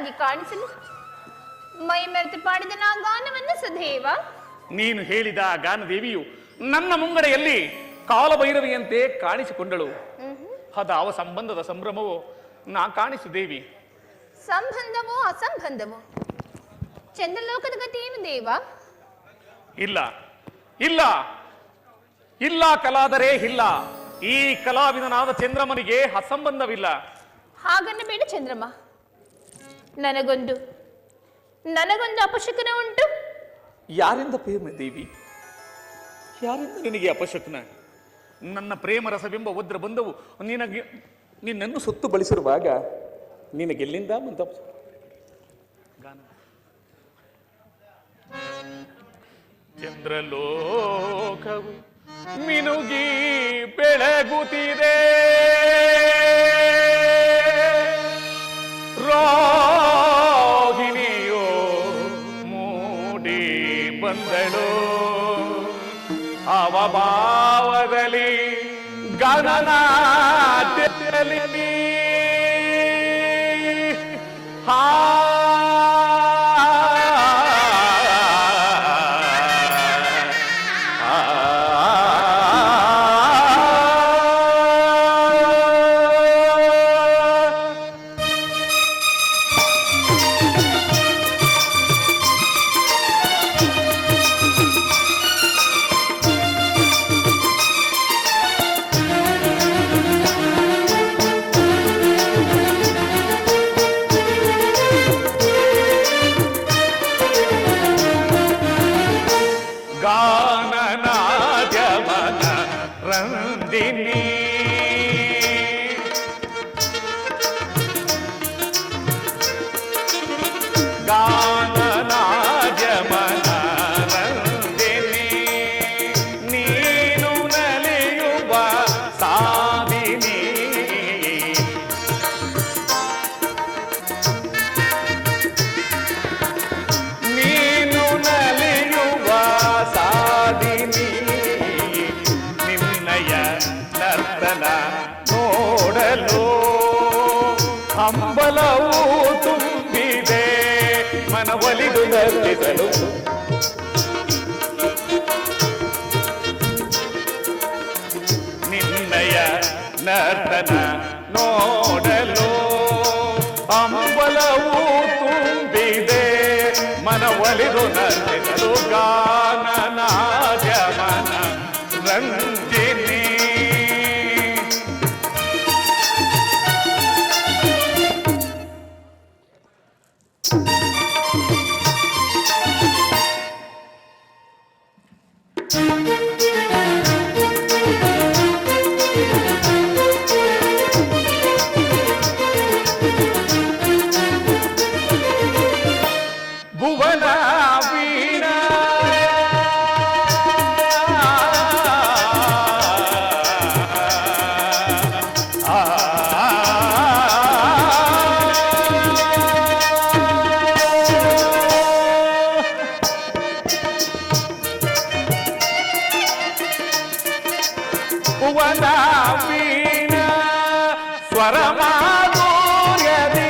ಸುಂದರಳಾಗಿ ಕಾಣಿಸಲು ಮೈ ಮರೆತು ಪಾಡಿದ ನಾ ಗಾನವನ್ನು ಸುಧೇವ. ನೀನು ಹೇಳಿದ ಗಾನದೇವಿಯು ನನ್ನ ಮುಂಗಡೆಯಲ್ಲಿ ಕಾಲಭೈರವಿಯಂತೆ ಕಾಣಿಸಿಕೊಂಡಳು. ಅದಾವ ಸಂಬಂಧದ ಸಂಭ್ರಮವೋ ನಾ ಕಾಣಿಸು ದೇವಿ. ಸಂಬಂಧವೋ ಅಸಂಬಂಧವೋ ಚಂದ್ರಲೋಕದ ಗತಿ ಏನು ದೇವ? ಇಲ್ಲ ಇಲ್ಲ ಇಲ್ಲ ಕಲಾದರೆ ಇಲ್ಲ. ಈ ಕಲಾವಿದನಾದ ಚಂದ್ರಮನಿಗೆ ಅಸಂಬಂಧವಿಲ್ಲ. ಹಾಗನ್ನ ಬೇಡ ಚಂದ್ರಮ್ಮ. ನನಗೊಂದು ಅಪಶಕನ ಉಂಟು. ಯಾರಿಂದ ಪ್ರೇಮ ದೇವಿ? ಯಾರಿಂದ ನಿನಗೆ ಅಪಶಕನ? ನನ್ನ ಪ್ರೇಮ ರಸವೆಂಬ ಒದ್ರ ಬಂದವು ನಿನ್ನನ್ನು ಸುತ್ತು ಬಳಸಿರುವಾಗ ನಿನಗೆಲ್ಲಿಂದ ಬಂದ ಗಾನ? ಚಂದ್ರಲೋಕವು ಮಿನುಗಿ ಬೆಳಗುತ್ತಿದೆ, ರೋಹಿಣಿಯೋ ಮೂಡಿ ಬಂದಳು, ಅವಭಾವದಲ್ಲಿ ಗಣನಾಟ್ಯದಲ್ಲಿ ಹಂಬಲವು ತುಂಬಿದೆ ಮನವೊಲಿದು ನರ್ತಿಸಲು, ನಿನ್ನಯ ನರ್ತನ ನೋಡಲು. ಹಂಬಲವು ತುಂಬಿದೆ ಮನವೊಲಿದು ನರ್ತಿಸಲು, ಗಾನನಾದ್ಯ ಮನ ರಂಜಿನಿ. ಭುವನ ವೀಣ ಭುವನ ವೀಣ ಸ್ವರ ಮಾಧುರ್ಯದಿ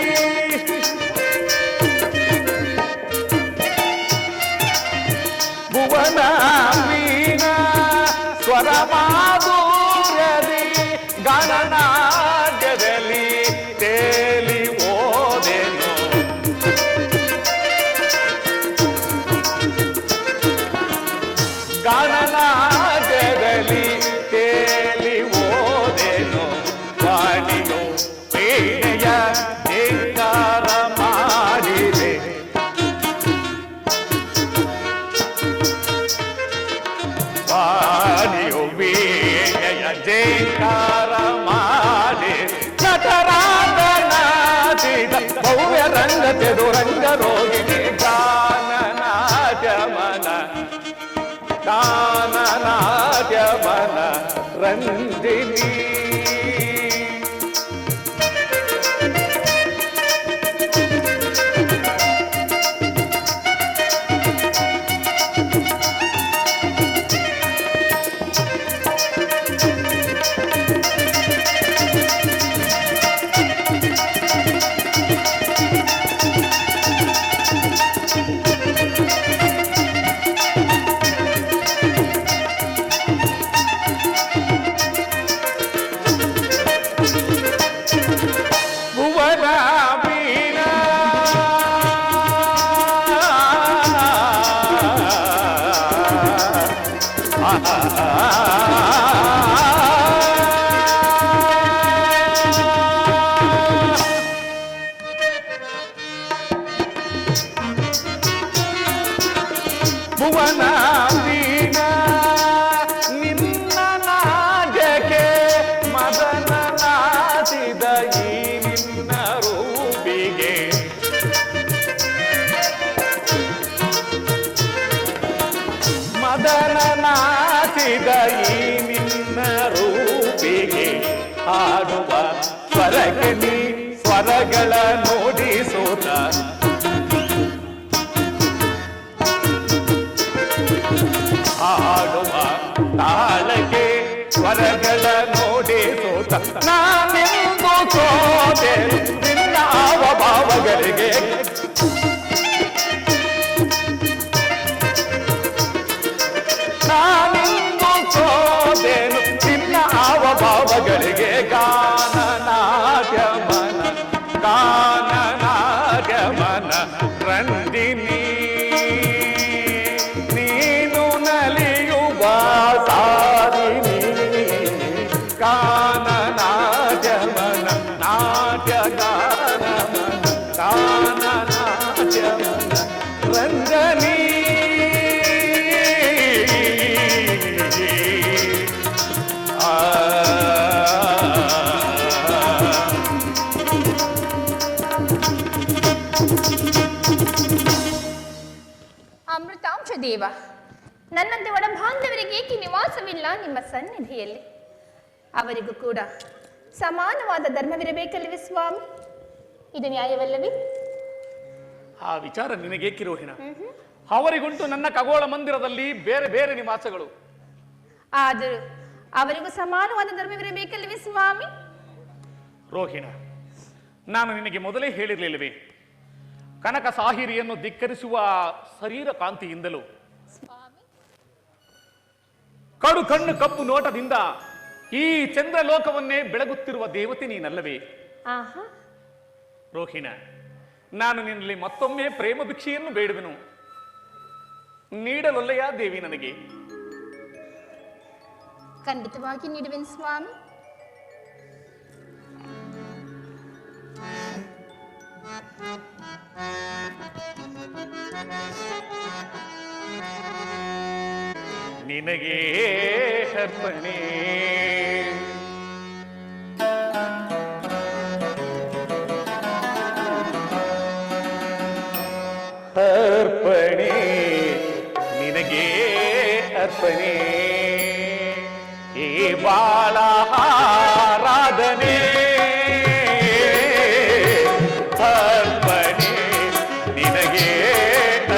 ಭುವನ ವೀಣ ಸ್ವರ ಮಾಧುರ್ಯದಿ ಗಣನಾಟ್ಯದಲ್ಲಿ ತೇಲಿ ಓದೆನು. ಗಣನಾಟ್ಯದಲ್ಲಿ ತೇಲಿ ಓದೆನು, ವಾಣಿಯೋ ವೀಣೆಯ ಜೇಂಕಾರ ಮಾಡಿದೆ. ವಾಣಿಯೋ ವೀಣೆಯ ಜೇಂಕಾರ ಮಾಡಿ ನಟರಾಟನಾದಿದ ಭವ್ಯ ರಂಗ ಚದುರಂಗ ರೋಹಿಣಿ. ಗಾನನಾಟ್ಯಮನ ಗಾನನಾಟ್ಯಮನ ರಂಜಿನಿ. ಭುವನ ವೀಣಾ ಭುವನ ವೀಣಾ ನಿನ್ನ ನಾಟ್ಯಕ್ಕೆ ಮದನ ನಾಚಿದ ಈ ನಿನ್ನ ರೂಪಿಗೆ ಮದನ ನಾಚಿದ ಈ ನಿನ್ನ ರೂಪಿಗೆ ಹಾಡುವ ಸ್ವರಕ್ಕೆ ನೀ ಸ್ವರಗಳ ನೋಡಿಸೋತ ಹಾಡುವ ತಾಳಕ್ಕೆ ಸ್ವರಗಳ ನೋಡಿಸೋತ ನಾನೆಂದು ಸೋತೆ ನಿನ್ನ ಭಾವಗಳಿಗೆ ನಾನೆಂದು ಸೋತೆನು ನಿನ್ನ ಭಾವಗಳಿಗೆ ಗಾನ ನಾಟ್ಯಮನ ರಂಜಿನಿ ನೀನು ನಲಿಯುವ ಸಾರಿನಿ ಗಾನ ನಾಟ್ಯಮನ ನಾಟ್ಯ ಗಾನಮನ ಗಾನ ನಾಟ್ಯಮನ ರಂಜನಿ ಅಮೃತಾಂಶ ದೇವ, ನನ್ನಂತೆ ಒಡಬಾಂಧವರಿಗೆ ಏಕೆ ನಿವಾಸವಿಲ್ಲ ನಿಮ್ಮ ಸನ್ನಿಧಿಯಲ್ಲಿ? ಅವರಿಗೂ ಕೂಡ ಸಮಾನವಾದ ಧರ್ಮವಿರಬೇಕಲ್ಲವೇ ಸ್ವಾಮಿ? ಇದು ನ್ಯಾಯವಲ್ಲವೇ? ಆ ವಿಚಾರ ನಿನಗೇಕೆ ರೋಹಿಣ? ಅವರಿಗುಂಟು ನನ್ನ ಖಗೋಳ ಮಂದಿರದಲ್ಲಿ ಬೇರೆ ಬೇರೆ ನಿವಾಸಗಳು. ಆದರೂ ಅವರಿಗೂ ಸಮಾನವಾದ ಧರ್ಮವಿರಬೇಕಲ್ಲವೇ ಸ್ವಾಮಿ? ರೋಹಿಣ, ನಾನು ನಿನಗೆ ಮೊದಲೇ ಹೇಳಿರಲಿಲ್ಲವೇ, ಕನಕ ಸಾಹಿರಿಯನ್ನು ಧಿಕ್ಕರಿಸುವ ಶರೀರ ಕಾಂತಿಯಿಂದಲೂ ಕಡು ಕಣ್ಣು ಕಪ್ಪು ನೋಟದಿಂದ ಈ ಚಂದ್ರಲೋಕವನ್ನೇ ಬೆಳಗುತ್ತಿರುವ ದೇವತೆ ನೀನಲ್ಲವೇ? ರೋಹಿಣ, ನಾನು ನಿನ್ನಲ್ಲಿ ಮತ್ತೊಮ್ಮೆ ಪ್ರೇಮ ಭಿಕ್ಷೆಯನ್ನು ಬೇಡುವೆನು. ನೀಡಲೊಲ್ಲೆಯ ದೇವಿ ನನಗೆ? ಖಂಡಿತವಾಗಿ ನೀಡುವೆನು ಸ್ವಾಮಿ. ನಿನಗೆ ಅರ್ಪಣೆ ಅರ್ಪಣೆ ನಿನಗೆ ಅರ್ಪಣೆ ಈ ಬಾಳ ಆರಾಧನೆ ಅರ್ಪಣೆ ನಿನಗೆ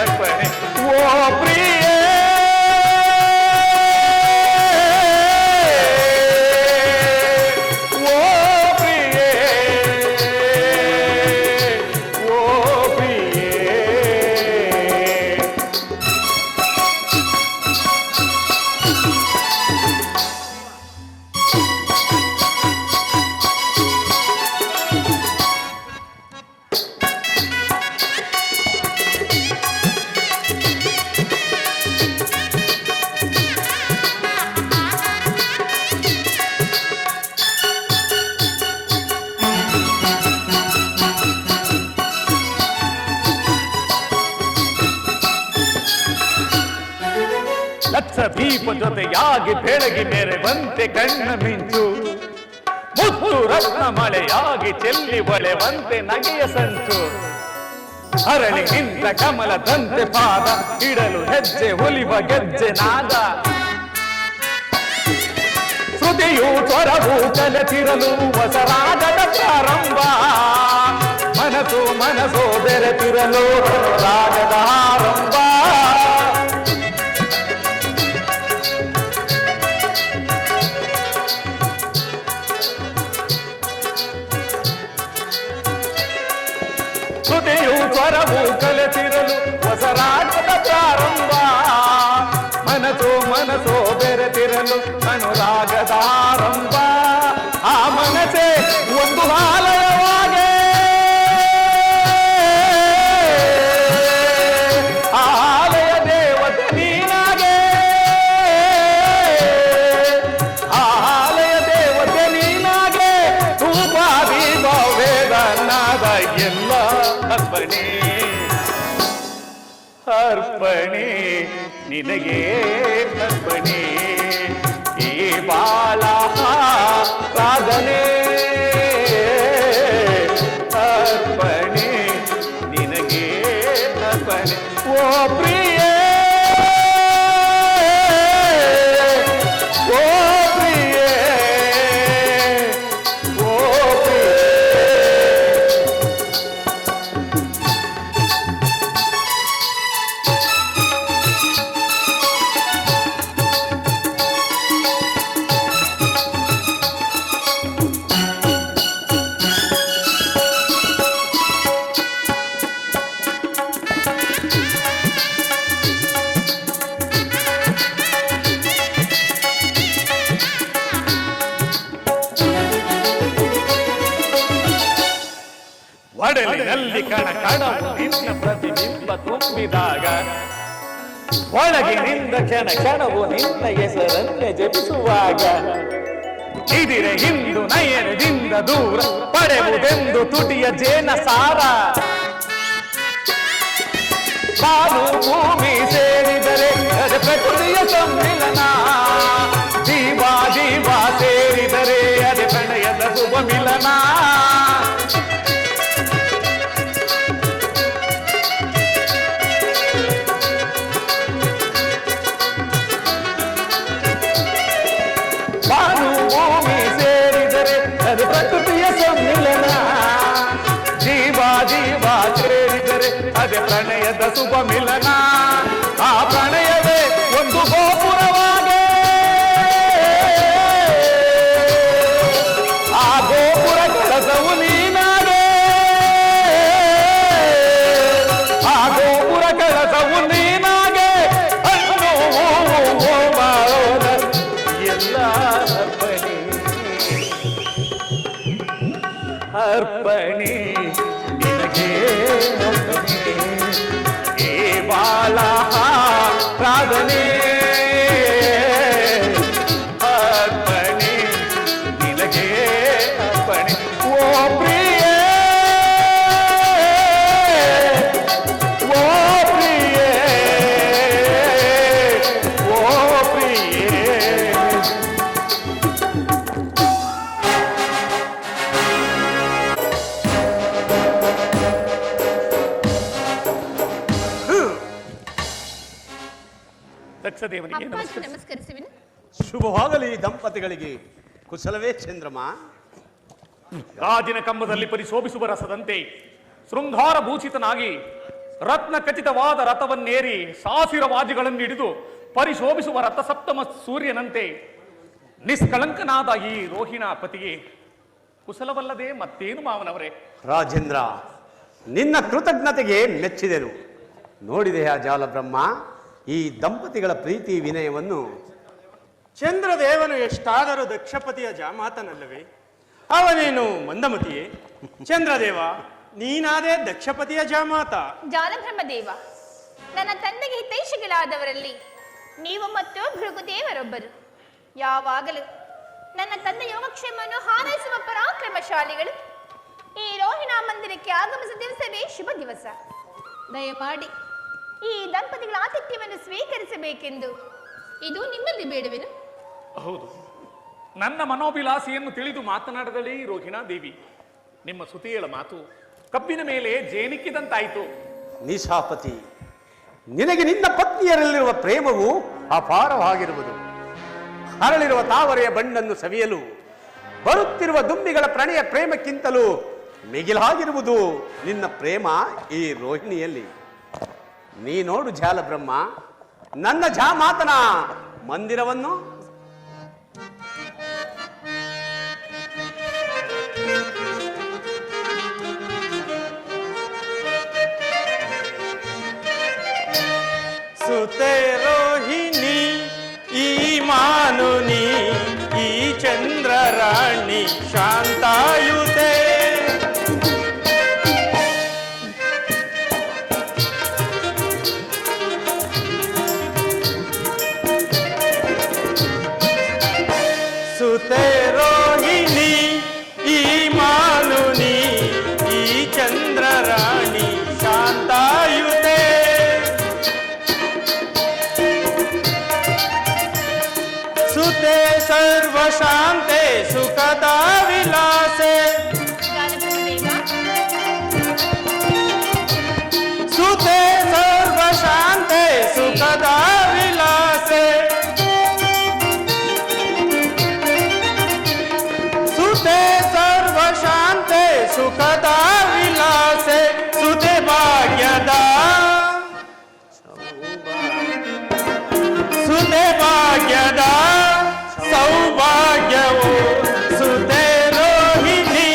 ಅರ್ಪಣೆ ಓ ಪ್ರಿಯ ಲಕ್ಷ ದೀಪ ಜೊತೆಯಾಗಿ ಬೆಳಗಿ ಮೆರೆವಂತೆ ಕಣ್ಣ ಮಿಂಚು ಮುತ್ತು ರತ್ನ ಮಳೆಯಾಗಿ ಚೆಲ್ಲಿ ಬಳೆವಂತೆ ನಗೆಯ ಸಂಚು ಅರಳಿ ನಿಂತ ಕಮಲದಂತೆ ಪಾದ ಇಡಲು ಹೆಜ್ಜೆ ಒಲಿವ ಗೆಜ್ಜೆ ನಾದ ಶ್ರುತಿಯು ಸ್ವರವು ಕಲೆತಿರಲು ಹೊಸರಾಗದ ಪ್ರಾರಂಭ ಮನಸ್ಸು ಮನಸ್ಸು ಬೆರೆತಿರಲು ರಾಗದ ಆರಂಭ ಶ್ರುತಿಯು ಸ್ವರವು ಕಲೆತಿರಲು ಹೊಸರಾಗದ ಪ್ರಾರಂಭ ಮನಸ್ಸು ಮನಸ್ಸು ಬೆರೆತಿರಲು ಅನುರಾಗದ ಆರಂಭ ಆ ಮನಸ್ಸೇ ಒಂದು ಆಲಯವಾಗೆ ಎಲ್ಲ ಅರ್ಪಣೆ ಅರ್ಪಣೆ ನಿನಗೆ ಅರ್ಪಣೆ ಈ ಬಾಳ ಸಾಧನೆ ಅರ್ಪಣೆ ನಿನಗೆ ಅರ್ಪಣೆ ಓ ಪ್ರಿಯೇ ಓ ಪ್ರಿಯೇ ಓ ಪ್ರಿಯೇ ಒಡಲಿನಲ್ಲಿ ಕಣವು ನಿನ್ನ ಪ್ರತಿಬಿಂಬ ತುಂಬಿದಾಗ ಒಳಗಿನಿಂದ ಕ್ಷಣವು ನಿನ್ನ ಹೆಸರನ್ನೇ ಜಪಿಸುವಾಗ ಇದಿರೆ ಹಿಂದು ನಯನದಿಂದ ದೂರ ಪಡೆಯುವುದೆಂದು ತುಟಿಯ ಜೇನ ಸಾರ ಬಾನು ಭೂಮಿ ಸೇರಿದರೆ ಅದು ಪ್ರಕೃತಿಯ ಸಮ್ಮಿಲನ ಜೀವ ಜೀವ ಸೇರಿದರೆ ಅದು ಪ್ರಣಯದ ಶುಭ ಮಿಲನ ಪ್ರಕೃತಿಯ ಸಮ್ಮಿಲನ ಜೀವ ಜೀವ ಸೇರಿದರೆ ಅದೇ ಪ್ರಣಯದ ಶುಭ ಮಿಲನ ಆ ಪ್ರಣಯವೇ ಒಂದು ಗೋಪುರವಾಗೆ ಆ ಗೋಪುರ ಕೆಲಸವು ನೀನಾಗೆ ಆ ಗೋಪುರ ಕೆಲಸವು ನೀನಾಗೆ ಅನ್ನು ಎಲ್ಲ ಅರ್ಪಣೆ ನಿನಗೆ ಅರ್ಪಣೆ ಏ ಬಾಳ ಪ್ರಾರ್ಥನೆ ಅರ್ಪಣೆ ನಿನಗೆ ಅರ್ಪಣೆ ಓ ಪ್ರಿಯೇ ಓ ಪ್ರಿಯೇ ಓ ಪ್ರಿಯೇ ದಕ್ಷದೇವನಿಗೆ ನಮಸ್ಕರಿಸುವಿನು. ಶುಭವಾಗಲಿ ದಂಪತಿಗಳಿಗೆ. ಕುಶಲವೇ ಚಂದ್ರಮ? ಗಾಜಿನ ಕಂಬದಲ್ಲಿ ಪರಿಶೋಭಿಸುವ ರಸದಂತೆ ಶೃಂಗಾರ ಭೂಷಿತನಾಗಿ ರತ್ನ ಖಚಿತವಾದ ರಥವನ್ನೇರಿ ಸಾಸಿರವಾಜಿಗಳನ್ನು ಹಿಡಿದು ಪರಿಶೋಭಿಸುವ ರಥಸಪ್ತಮ ಸೂರ್ಯನಂತೆ ನಿಷ್ಕಳಂಕನಾದ ಈ ರೋಹಿಣ ಪತಿಗೆ ಕುಶಲವಲ್ಲದೆ ಮತ್ತೇನು ಮಾವನವರೇ? ರಾಜೇಂದ್ರ, ನಿನ್ನ ಕೃತಜ್ಞತೆಗೆ ಮೆಚ್ಚಿದೆನು. ನೋಡಿದೆಯಾ ಜಾಲಬ್ರಹ್ಮ ಈ ದಂಪತಿಗಳ ಪ್ರೀತಿ ವಿನಯವನ್ನು? ಚಂದ್ರದೇವನು ಎಷ್ಟಾದರೂ ದಕ್ಷಪತಿಯ ಜಾಮಾತನಲ್ಲವೇ? ಅವನೇನು ಮಂದಮತಿಯೇ? ಚಂದ್ರದೇವ, ನೀನಾದೇ ದಕ್ಷಪತಿಯ ಜಾಮಾತ. ಜಾಲಬ್ರಹ್ಮದೇವ, ನನ್ನ ತಂದೆಗೆ ಹಿತೈಷಿಗಳಾದವರಲ್ಲಿ ನೀವು ಮತ್ತು ಭೃಗುದೇವರೊಬ್ಬರು. ಯಾವಾಗಲೂ ನನ್ನ ತಂದೆ ಯೋಗಕ್ಷೇಮವನ್ನು ಹಾರೈಸುವ ಪರಾಕ್ರಮಶಾಲಿಗಳು ಈ ರೋಹಿಣಾ ಮಂದಿರಕ್ಕೆ ಆಗಮಿಸಿದ ದಿವಸವೇ ಶುಭ ದಿವಸ. ದಯಮಾಡಿ ಈ ದಂಪತಿಗಳ ಆತಿಥ್ಯವನ್ನು ಸ್ವೀಕರಿಸಬೇಕೆಂದು ಇದು ನಿಮ್ಮಲ್ಲಿ ಬೇಡವೇನು? ಹೌದು, ನನ್ನ ಮನೋಭಿಲಾಸೆಯನ್ನು ತಿಳಿದು ಮಾತನಾಡದಳೇ ರೋಹಿಣಾ ದೇವಿ. ನಿಮ್ಮ ಸುತಿಯಳ ಮಾತು ಕಬ್ಬಿನ ಮೇಲೆ ಜೇನಿಕ್ಕಿದಂತಾಯಿತು. ನಿಶಾಪತಿ, ನಿನಗೆ ನಿನ್ನ ಪತ್ನಿಯರಲ್ಲಿರುವ ಪ್ರೇಮವು ಅಪಾರವಾಗಿರುವುದು. ಹರಳಿರುವ ತಾವರೆಯ ಬಣ್ಣನ್ನು ಸವಿಯಲು ಬರುತ್ತಿರುವ ದುಂಬಿಗಳ ಪ್ರಣಯ ಪ್ರೇಮಕ್ಕಿಂತಲೂ ಮಿಗಿಲಾಗಿರುವುದು ನಿನ್ನ ಪ್ರೇಮ ಈ ರೋಹಿಣಿಯಲ್ಲಿ. ನೀ ನೋಡು ಜಾಲಬ್ರಹ್ಮ, ನನ್ನ ಜಾಮಾತನ ಮಂದಿರವನ್ನು. ಸುತೆ ರೋಹಿಣಿ ಈ ಮಾನುನಿ ಈ ಚಂದ್ರರಾಣಿ ಶಾಂತಾಯುತೆ. ಸುತೆ ರೋಹಿಣಿ ಈ ಮಾನುನಿ ಈ ಚಂದ್ರ ಚಂದ್ರರಾಣಿ ಶಾಂತಾಯುತೆ ಸುತೆ ಸರ್ವಶಾಂತೆ ಸುಖದ ವಿಲಾಸೆ ಸುತೆ ಸರ್ವಶಾಂತೆ ಸುಖದ ವಿಲಾಸೆ ಸುತೆ ಸರ್ವಶಾಂತೆ ಸುಖದ ವಿಲಾಸೆ ಸುತೆ ಭಾಗ್ಯದ ಸುತೆ ಭಾಗ್ಯದ ಸೌಭಾಗ್ಯವು ಸುತೆ ರೋಹಿಣಿ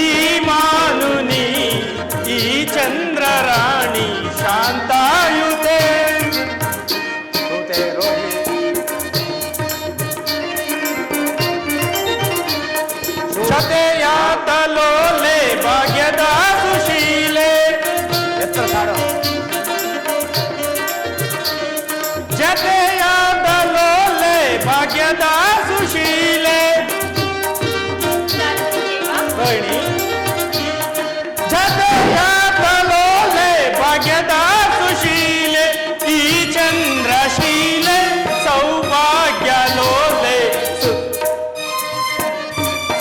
ಈ ಮಾನುನಿ ಈ ಚಂದ್ರರಾಣಿ ಶಾಂತಾಯುತೆ ಸುತೆ ರೋಹಿಣಿ ಜತೆಯಾದ ಲೋಲೆ ಭಾಗ್ಯದ ಸುಶೀಲೆ ಎತ್ತರ ಸಾಡು. ಜತೆಯಾದ ಲೋಲೆ ಭಾಗ್ಯದ ಸುಶೀಲೆ ರೋಹಿಣಿ ಜತೆಯಾದ ಲೋಲೆ ಭಾಗ್ಯದ ಸುಶೀಲೆ ಈ ಚಂದ್ರಶೀಲೆ ಸೌಭಾಗ್ಯ ಲೋಲೆ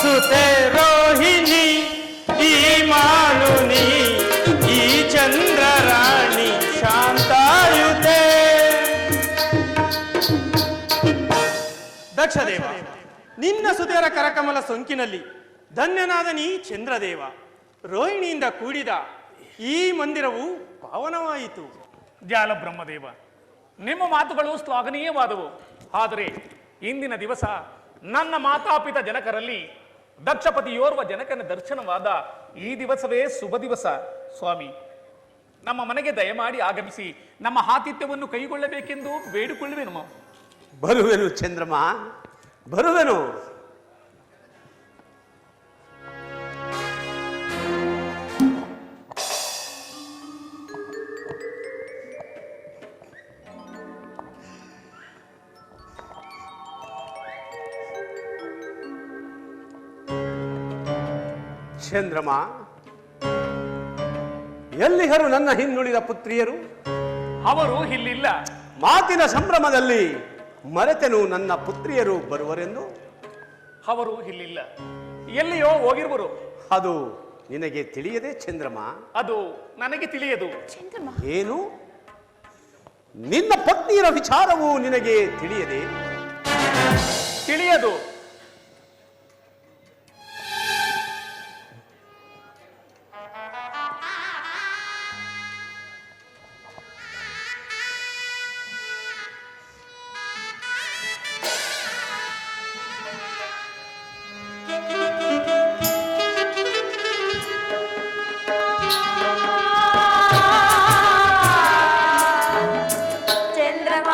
ಸುತೆ ರೋಹಿಣಿ ಈ ಮಾನುನಿ ಈ ಚಂದ್ರರಾಣಿ ಶಾಂತಾಯುತೆ ದಕ್ಷದೇವ ನಿನ್ನ ಸುತೆಯರ ಕರಕಮಲ ಸೊಂಕಿನಲ್ಲಿ ಧನ್ಯನಾದ ನೀ ಚಂದ್ರದೇವ ರೋಹಿಣಿಯಿಂದ ಕೂಡಿದ ಈ ಮಂದಿರವು ಪಾವನವಾಯಿತು. ಜಾಲ ಬ್ರಹ್ಮದೇವ, ನಿಮ್ಮ ಮಾತುಗಳು ಶ್ಲಾಘನೀಯವಾದವು. ಆದರೆ ಇಂದಿನ ದಿವಸ ನನ್ನ ಮಾತಾಪಿತ ಜನಕರಲ್ಲಿ ದಕ್ಷಪತಿಯೋರ್ವ ಜನಕನ ದರ್ಶನವಾದ ಈ ದಿವಸವೇ ಶುಭ ದಿವಸ. ಸ್ವಾಮಿ, ನಮ್ಮ ಮನೆಗೆ ದಯಮಾಡಿ ಆಗಮಿಸಿ ನಮ್ಮ ಆತಿಥ್ಯವನ್ನು ಕೈಗೊಳ್ಳಬೇಕೆಂದು ಬೇಡಿಕೊಳ್ಳುವೆನು. ಬರುವೆನು ಚಂದ್ರಮ, ಬರುವೆನು. ಚಂದ್ರಮ, ಎಲ್ಲಿಹರು ನನ್ನ ಹಿಂದುಳಿದ ಪುತ್ರಿಯರು? ಅವರು ಇಲ್ಲಿಲ್ಲ. ಮಾತಿನ ಸಂಭ್ರಮದಲ್ಲಿ ಮರೆತೆನು ನನ್ನ ಪುತ್ರಿಯರು ಬರುವರೆಂದು. ಅವರು ಇಲ್ಲಿಲ್ಲ, ಎಲ್ಲಿಯೋ ಹೋಗಿರುವರು. ಅದು ನಿನಗೆ ತಿಳಿಯದೆ ಚಂದ್ರಮ? ಅದು ನನಗೆ ತಿಳಿಯದು. ಚಂದ್ರಮ, ಏನು? ನಿನ್ನ ಪತ್ನಿಯರ ವಿಚಾರವು ನಿನಗೆ ತಿಳಿಯದೆ? ತಿಳಿಯದು. ಚಂದ್ರಮ,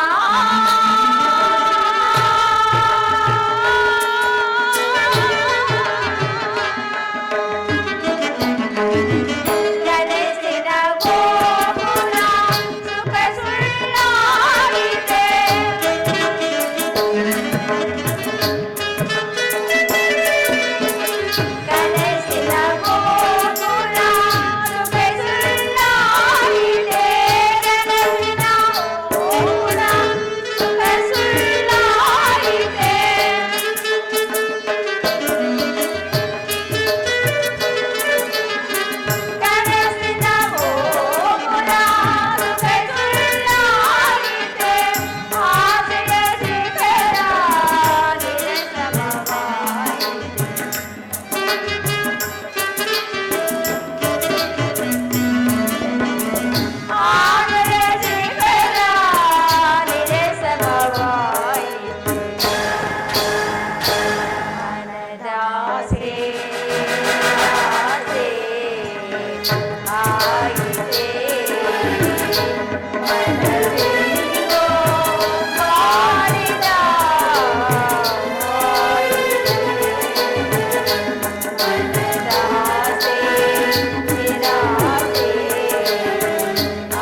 ಗಣೇಶನ ಗೋಪುರ ಸುಖ ಸುಳ್ಳಾಗಿದೆ. ಗಣೇಶನ ಗೋಪುರ ಸುಖ ಸುಳ್ಳಾಗಿದೆ. ಗಣೇಶನ ಗೋಪುರ ಸುಖ ಸುಳ್ಳಾಗಿದೆ. ಗಣೇಶನ ಗೋಪುರ ಸುಖ ಸುಳ್ಳಾಗಿದೆ. ಆಸೆಯ ಶಿಖರ ನಿರಸಮವಾಯಿತು. ಆಸೆಯ ಶಿಖರ ನಿರಸಮವಾಯಿತು. ಮನದಾಸೆ ಆಸೆ ಆಗಿದೆ. ಮನದಿಂದೋ ಮಾಡಿದ ಆಯಿತು. ಮನದಾಸೆ ನಿರಾಸೆ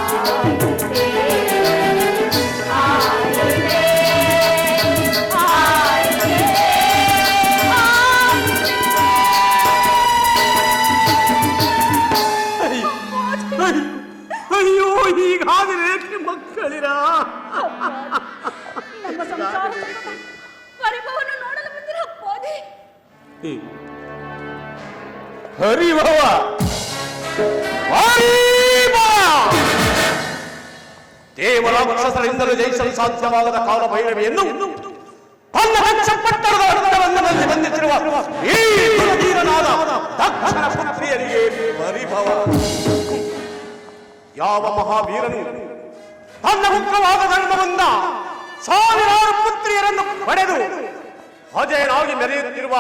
ಆಗಿದೆ. ಆಗಿದೆ. ಆಗಿದೆ. ಹರಿಭವ ದೇವರಾಕ್ಷಸರಿಂದಲೂ ಜಯಿಸಲು ಸಾಧ್ಯವಾಗದ ಕಾಲ ಭೈರವಿಯನ್ನು ತನ್ನ ಪಟ್ಟಣದ ಅರ್ಥವನ್ನದಲ್ಲಿ ಬಂದಿರುವ ಈ ಧೀರನಾದ ದಕ್ಷನ ಪುತ್ರಿಯರಿಗೆ ಹರಿಭವ. ಯಾವ ಮಹಾವೀರನು ತನ್ನ ಮುಖ್ಯವಾದ ಧರ್ಮವನ್ನ ಸಾವಿರಾರು ಪುತ್ರಿಯರನ್ನು ಪಡೆದು ಅಜಯನಾಗಿ ಮೆರೆಯುತ್ತಿರುವ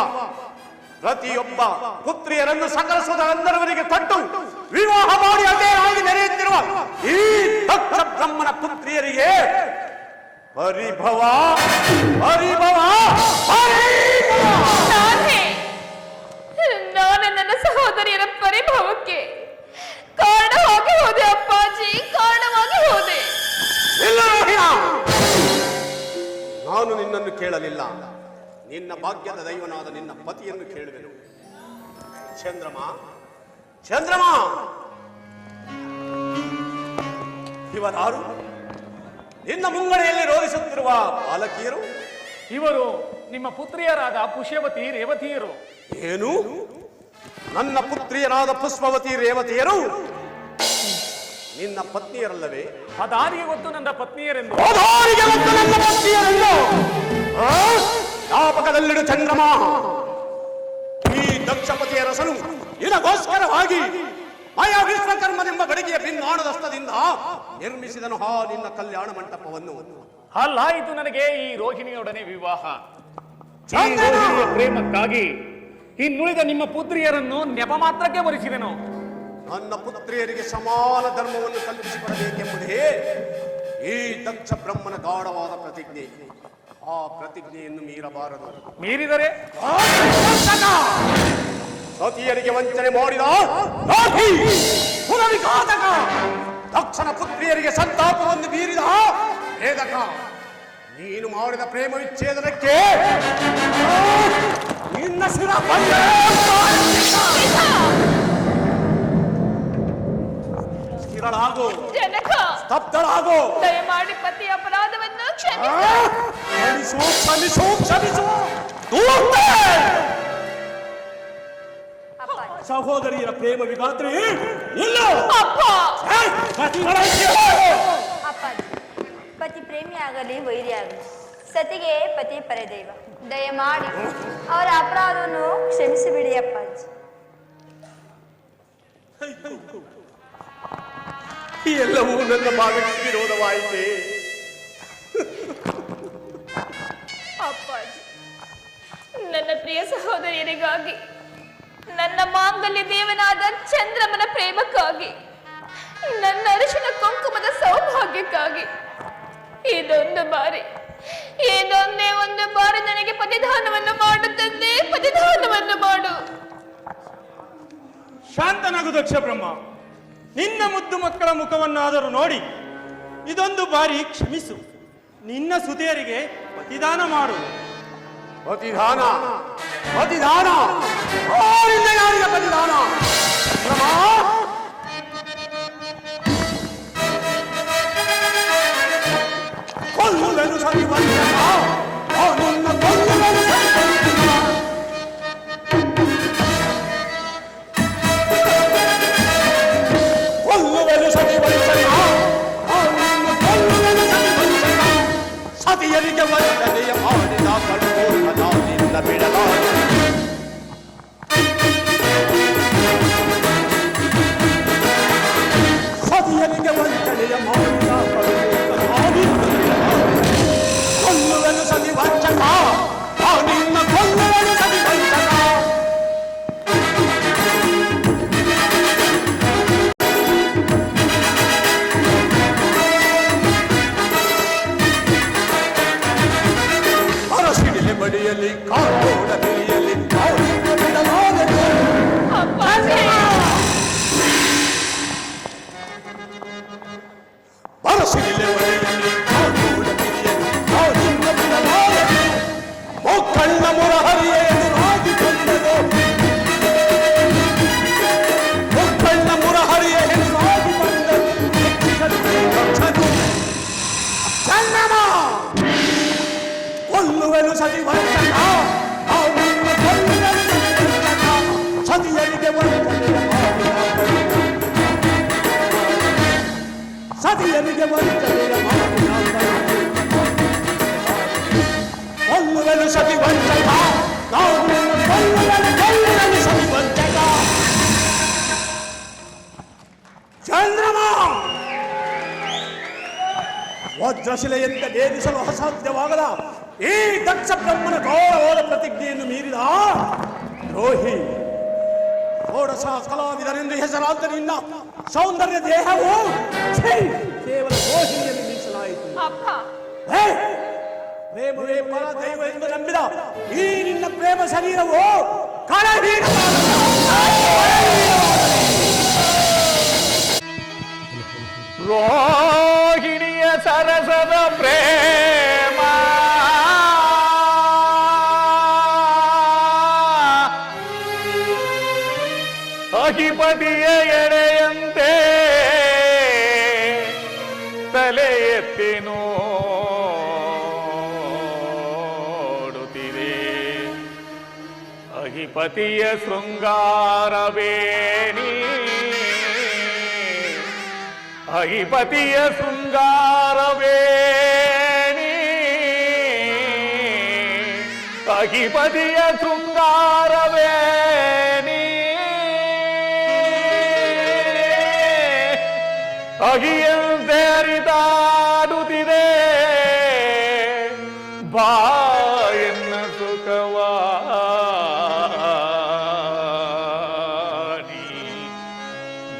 ಪ್ರತಿಯೊಬ್ಬ ಪುತ್ರಿಯರನ್ನು ಸಕಲ ಸುಧರಂದರವರಿಗೆ ಕೊಟ್ಟು ವಿವಾಹ ಮಾಡಿ ಅಜಯನಾಗಿ ಮೆರೆಯುತ್ತಿರುವ ಈ ದಕ್ಷ ಬ್ರಹ್ಮನ ಪುತ್ರಿಯರಿಗೆ ಹರಿಭವ ಹರಿಭವ ನಾನು ನನ್ನ ಸಹೋದರಿಯರ ಪರಿಭವಕ್ಕೆ ಕಾರಣವಾಗಿ ಹೋದೆ ಅಪ್ಪಾಜಿ, ಕಾರಣವಾಗಿ ಹೋದೆ. ನಾನು ನಿನ್ನನ್ನು ಕೇಳಲಿಲ್ಲ, ನಿನ್ನ ಭಾಗ್ಯದ ದೈವನಾದ ನಿನ್ನ ಪತಿಯನ್ನು ಕೇಳುವೆನು. ಚಂದ್ರಮ ಚಂದ್ರಮ, ಇವರಾರು? ನಿನ್ನ ಮುಂಗಡೆಯಲ್ಲಿ ರೋಧಿಸುತ್ತಿರುವ ಬಾಲಕಿಯರು? ಇವರು ನಿಮ್ಮ ಪುತ್ರಿಯರಾದ ಪುಷ್ಯವತಿ ರೇವತಿಯರು. ಏನು? ನನ್ನ ಪುತ್ರಿಯರಾದ ಪುಷ್ಪವತಿ ರೇವತಿಯರು ನಿನ್ನ ಪತ್ನಿಯರಲ್ಲವೇ? ಅದಾರಿಗೆ ಗೊತ್ತು ನನ್ನ ಪತ್ನಿಯರೆಂದು. ನನ್ನ ಪತ್ನಿಯರೆಂದು ಜ್ಞಾಪಕದಲ್ಲಿಡು ಚಂದ್ರಮ. ಈ ದಕ್ಷಪತಿಯ ರಸನು ಇದಕ್ಕೋಸ್ಕರವಾಗಿ ಮಾಯಾ ವಿಶ್ವಕರ್ಮನೆಂಬ ಗಡಿಗೆಯ ಭಿನ್ನಾಣದಸ್ತದಿಂದ ನಿರ್ಮಿಸಿದನು ನಿನ್ನ ಕಲ್ಯಾಣ ಮಂಟಪವನ್ನು. ಅಲ್ಲಾಯಿತು ನನಗೆ ಈ ರೋಹಿಣಿಯೊಡನೆ ವಿವಾಹ. ಈ ರೋಹಿಣಿಯ ಪ್ರೇಮಕ್ಕಾಗಿ ಇನ್ನುಳಿದ ನಿಮ್ಮ ಪುತ್ರಿಯರನ್ನು ನೆಪ ಮಾತ್ರಕ್ಕೆ ವರಿಸಿದೆನು. ನನ್ನ ಪುತ್ರಿಯರಿಗೆ ಸಮಾನ ಧರ್ಮವನ್ನು ಕಲ್ಪಿಸಿಕೊಡಬೇಕೆಂಬುದೇ ಈ ದಕ್ಷ ಬ್ರಹ್ಮನ ಗಾಢವಾದ ಪ್ರತಿಜ್ಞೆ. ಆ ಪ್ರತಿಜ್ಞೆಯನ್ನು ಮೀರಬಾರದು. ಮೀರಿದರೆ ಸತಿಯರಿಗೆ ವಂಚನೆ ಮಾಡಿದ ಪುನವಿಘಾತಕ, ದಕ್ಷನ ಪುತ್ರಿಯರಿಗೆ ಸಂತಾಪವನ್ನು ಬೀರಿದ ವೇದಕ, ನೀನು ಮಾಡಿದ ಪ್ರೇಮ ವಿಚ್ಛೇದನಕ್ಕೆ ನಿನ್ನ ಶಿರ ಸ್ಥಿರಳಾಗೋ, ಜನಕ, ಸ್ತಬ್ಧಳಾಗೋ. ದಯಮಾಡಿ ಪತಿ ಅಪರಾಧವನ್ನು ಕ್ಷಮಿಸು ಕ್ಷಮಿಸು ಕ್ಷಮಿಸು. ಸಹೋದರಿಯರ ಪ್ರೇಮ ವಿಘಾತ್ರಿ ಇಲ್ಲ. ಅಪ್ಪಾಜಿ, ಪತಿ ಪ್ರೇಮಿ ಆಗಲಿ ವೈರಿ ಆಗಲಿ ಸತಿಗೆ ಪತಿ ಪರದೈವ. ದಯಮಾಡಿ ಅವರ ಅಪರಾಧವನ್ನು ಕ್ಷಮಿಸಿಬಿಡಿ ಅಪ್ಪಾಜಿ. ಎಲ್ಲವೂ ನನ್ನ ಭಾಗಕ್ಕೆ ವಿರೋಧವಾಯಿತೆ. ಅಪ್ಪಾಜಿ, ನನ್ನ ಪ್ರಿಯ ಸಹೋದರಿಯರಿಗಾಗಿ, ನನ್ನ ಮಾಂಗಲ್ಯ ದೇವನಾದ ಚಂದ್ರಮನ ಪ್ರೇಮಕ್ಕಾಗಿ, ನನ್ನ ಅರಿಶಿನ ಕುಂಕುಮದ ಸೌಭಾಗ್ಯಕ್ಕಾಗಿ ಇದೊಂದೇ ಒಂದು ಬಾರಿ ನನಗೆ ಪತಿದಾನವನ್ನು ಮಾಡುತ್ತಂದೆ, ಪತಿದಾನವನ್ನು ಮಾಡು. ಶಾಂತನಾಗು ದಕ್ಷ ಬ್ರಹ್ಮ. ನಿನ್ನ ಮುದ್ದು ಮಕ್ಕಳ ಮುಖವನ್ನಾದರೂ ನೋಡಿ ಇದೊಂದು ಬಾರಿ ಕ್ಷಮಿಸು. ನಿನ್ನ ಸುತೆಯರಿಗೆ ಪತಿದಾನ ಮಾಡು. ಪತಿದಾನ ಪತಿದಾನ ಯಾರಿಗೆ ಪತಿದಾನ? ಕೊಲ್ಲುವೆನು ಸರಿ ವಂಚಕ, ನಿನ್ನ ಕೊಲ್ಲುವೆನು ಸರಿ ವಂಚಕ. ಕೊಲ್ಲುವೆನು ಸರಿ ವಂಚಕ, ನಿನ್ನ ಕೊಲ್ಲುವೆನು ಸರಿ ವಂಚಕ. ಸತಿಯರಿಗೆ ವಂಚನೆಯ ಮಾಡಿದ ಕಣ್ಣು ನಿನ್ನ ಬಿಡಲಾರೆ. ಸತಿಯರಿಗೆ ವಂಚನೆಯ ಮಾಡಿದ ಕೊಲ್ಲುವೆನು ಸತಿ ವಂಚಕ, ನಿನ್ನ ಕೊಲ್ಲುವೆನು ಸತಿ ವಂಚಕ. ಅರಸಿಡಿಲೆ ಬಡಿಯಲ್ಲಿ ಕಾಗೋಡ ಬಿಳಿಯಲ್ಲಿ ಸತಿಯರಿಗೆ ವಂಚನೆಯ ಕೊಲ್ಲುವೆನು ಸತಿ ವಂಚಕ ನಾವು ಕೊಲ್ಲುವೆನು ಸತಿ ವಂಚಕ ಚಂದ್ರಮ ವಜ್ರಶಿಲೆಯಿಂದ ಛೇದಿಸಲು ಅಸಾಧ್ಯವಾಗದ ಈ ದಕ್ಷ ಬ್ರಹ್ಮನ ಘೋರವಾದ ಪ್ರತಿಜ್ಞೆಯನ್ನು ಮೀರಿದ ದ್ರೋಹಿ ಷೋಡಶ ಕಲಾವಿದನೆಂದು ಹೆಸರಾದ ನಿನ್ನ ಸೌಂದರ್ಯ ದೇಹವು ಕೇವಲ ರೋಹಿಣಿಯಲ್ಲಿ ಮೀಸಲಾಯಿತು. ಅಪ್ಪ ಪ್ರೇಮವೇ ಪರ ದೈವ ಎಂದು ನಂಬಿದ ಈ ನಿನ್ನ ಪ್ರೇಮ ಶರೀರವು ಕಳಹೀನವಾದ ರೋಹಿಣಿಯ ಸರಸದ ಪ್ರೇಮ ಅಧಿಪತಿಯ ಎಡೆಯಂತೆ ತಲೆ ಎತ್ತಿ ನೋಡುತ್ತಿದೆ. ಅಧಿಪತಿಯ ಶೃಂಗಾರವೇಣಿ ಅಧಿಪತಿಯ ಶೃಂಗಾರವೇಣಿ ಅಧಿಪತಿಯ ಶೃಂಗಾರವೇಣಿ ಅಗಿಯಂತೆ ಹರಿದಾಡುತ್ತಿದೆ ಬಾಯನ್ನ ಸುಖವಾಣಿ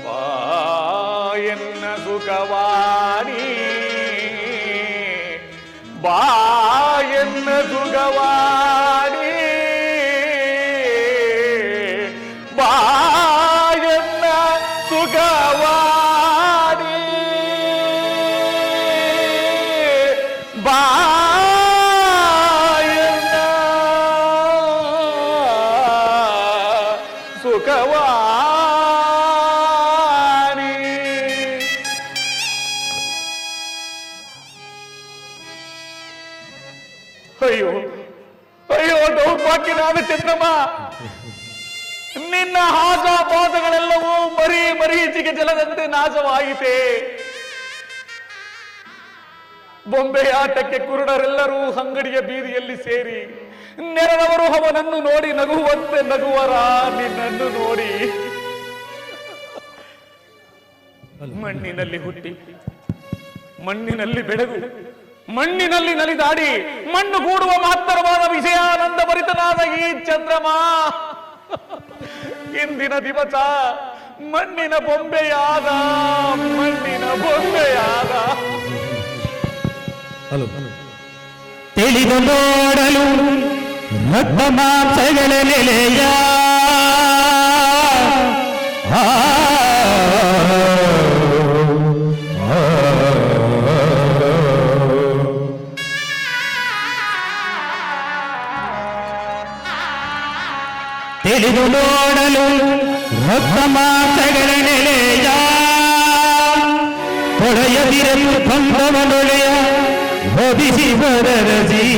ಬಾಯನ್ನ ಸುಖವಾಣಿ ಬಾಯನ್ನ ಸುಖವಾಣಿ ಬಾಯನ್ನ ಸುಖವಾಣಿ ಬಾಯನ್ನ ಸುಖವಾಣಿ. ಅಯ್ಯೋ ಅಯ್ಯೋ ದೌರ್ಭಾಗ್ಯನಾದ ಚಂದ್ರಮ್ಮ, ನಿನ್ನ ಹಾಸಾಪಾದಗಳೆಲ್ಲವೂ ಮರೀಚಿಗೆ ಜಲದಂತೆ ನಾಶವಾಯಿತೆ. ಬೊಂಬೆಯಾಟಕ್ಕೆ ಕುರುಡರೆಲ್ಲರೂ ಅಂಗಡಿಯ ಬೀದಿಯಲ್ಲಿ ಸೇರಿ ನೆರೆದವರು ಅವನನ್ನು ನೋಡಿ ನಗುವಂತೆ ನಗುವರ ನಿನ್ನನ್ನು ನೋಡಿ. ಮಣ್ಣಿನಲ್ಲಿ ಹುಟ್ಟಿ ಮಣ್ಣಿನಲ್ಲಿ ಬೆಳೆದು ಮಣ್ಣಿನಲ್ಲಿ ನಲಿದಾಡಿ ಮಣ್ಣು ಗೂಡುವ ಮಹತ್ತರವಾದ ವಿಷಯಾನಂದ ಭರಿತನಾದ ಈ ಚಂದ್ರಮ ಇಂದಿನ ದಿವಸ ಮಣ್ಣಿನ ಬೊಂಬೆಯಾದ ಮಣ್ಣಿನ ಬೊಂಬೆಯಾದ. ತಿಳಿದು ನೋಡಲು ರಕ್ತ ಮಾಂಸಗಳ ನೆಲೆಯ ತಿಳಿದು ನೋಡಲು ರಕ್ತ ಮಾಂಸಗಳ ನೆಲೆಯ ಹೊಳೆಯದಿರಲು ಬಂದವನೊಳೆಯ ಹೊದಿಸಿ ಬರರಸೀಲ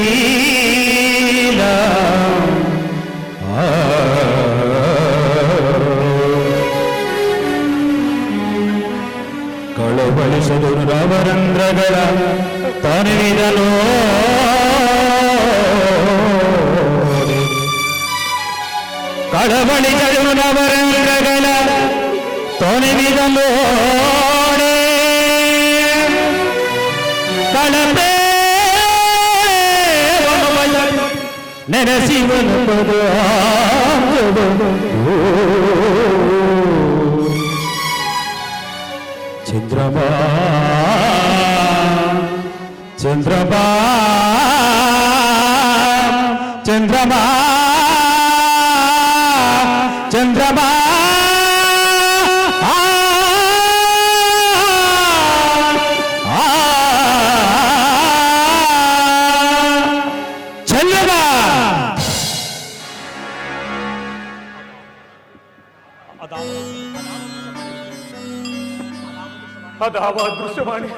ಕಳವಳಿಸಲು ನವರಂಧ್ರಗಳ ತನುವಿದನು ಕಳವಳಿಸಲು ನವರಂಧ್ರಗಳ ತನುವಿದನು ಕಳಪೆ ನೆನೆಸಿವನು ಚಂದ್ರಮಾ ಚಂದ್ರಮಾ ಚಂದ್ರಮಾ ಚಂದ್ರಮಾ ಅದಾವ ದೃಶ್ಯವಾಣಿ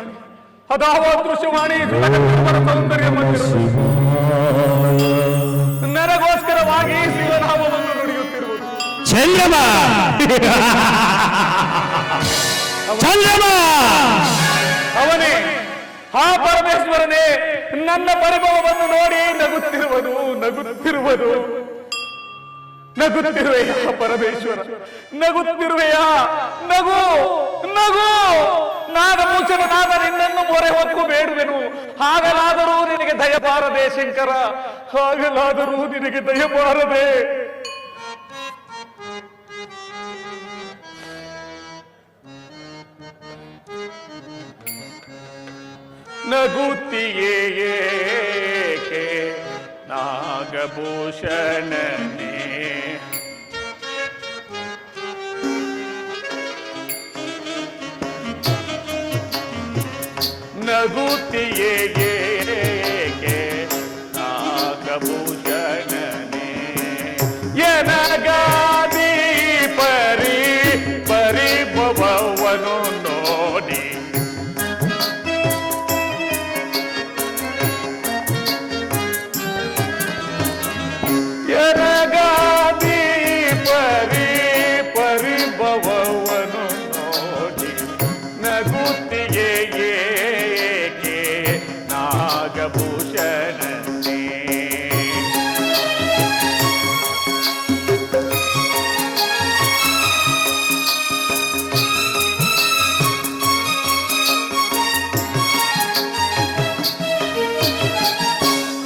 ಅದಾವ ದೃಶ್ಯವಾಣಿ ಸೌಂದರ್ಯ ನನಗೋಸ್ಕರವಾಗಿ ಶಿವನಾಮವನ್ನು ನುಡಿಯುತ್ತಿರುವುದು. ಚಂದ್ರಮ ಚಂದ್ರಮ ಅವನೇ ಆ ಪರಮೇಶ್ವರನೇ ನನ್ನ ಪರಿಭವವನ್ನು ನೋಡಿ ನಗುತ್ತಿರುವೆಯಾ ಪರಮೇಶ್ವರ, ನಗುತ್ತಿರುವೆಯಾ? ನಗು ನಾಗಭೂಷಣನಾದ ನಿನ್ನನ್ನು ಮೊರೆ ಹೊಕ್ಕು ಬೇಡುವೆನು. ಹಾಗಲಾದರೂ ನಿನಗೆ ದಯಬಾರದೆ ಶಂಕರ, ಹಾಗಲಾದರೂ ನಿನಗೆ ದಯಬಾರದೆ. ನಗುತ್ತಿಯೇ ಏಕೆ ನಾಗಭೂಷಣನೇ, ನಗುತ್ತಿಯೇ ಏಕೆ ನಾಗಭೂಷಣನೇ, ಎನಗಾದಿ ಪರಿಭವವನ್ನು ನೋಡಿ ಎನಗಾದಿ ಪರಿಭವವನ್ನು ನೋಡಿ ನಗುತ್ತಿಯೇ ಏಕೆ ನಾಗಭೂಷಣನೇ.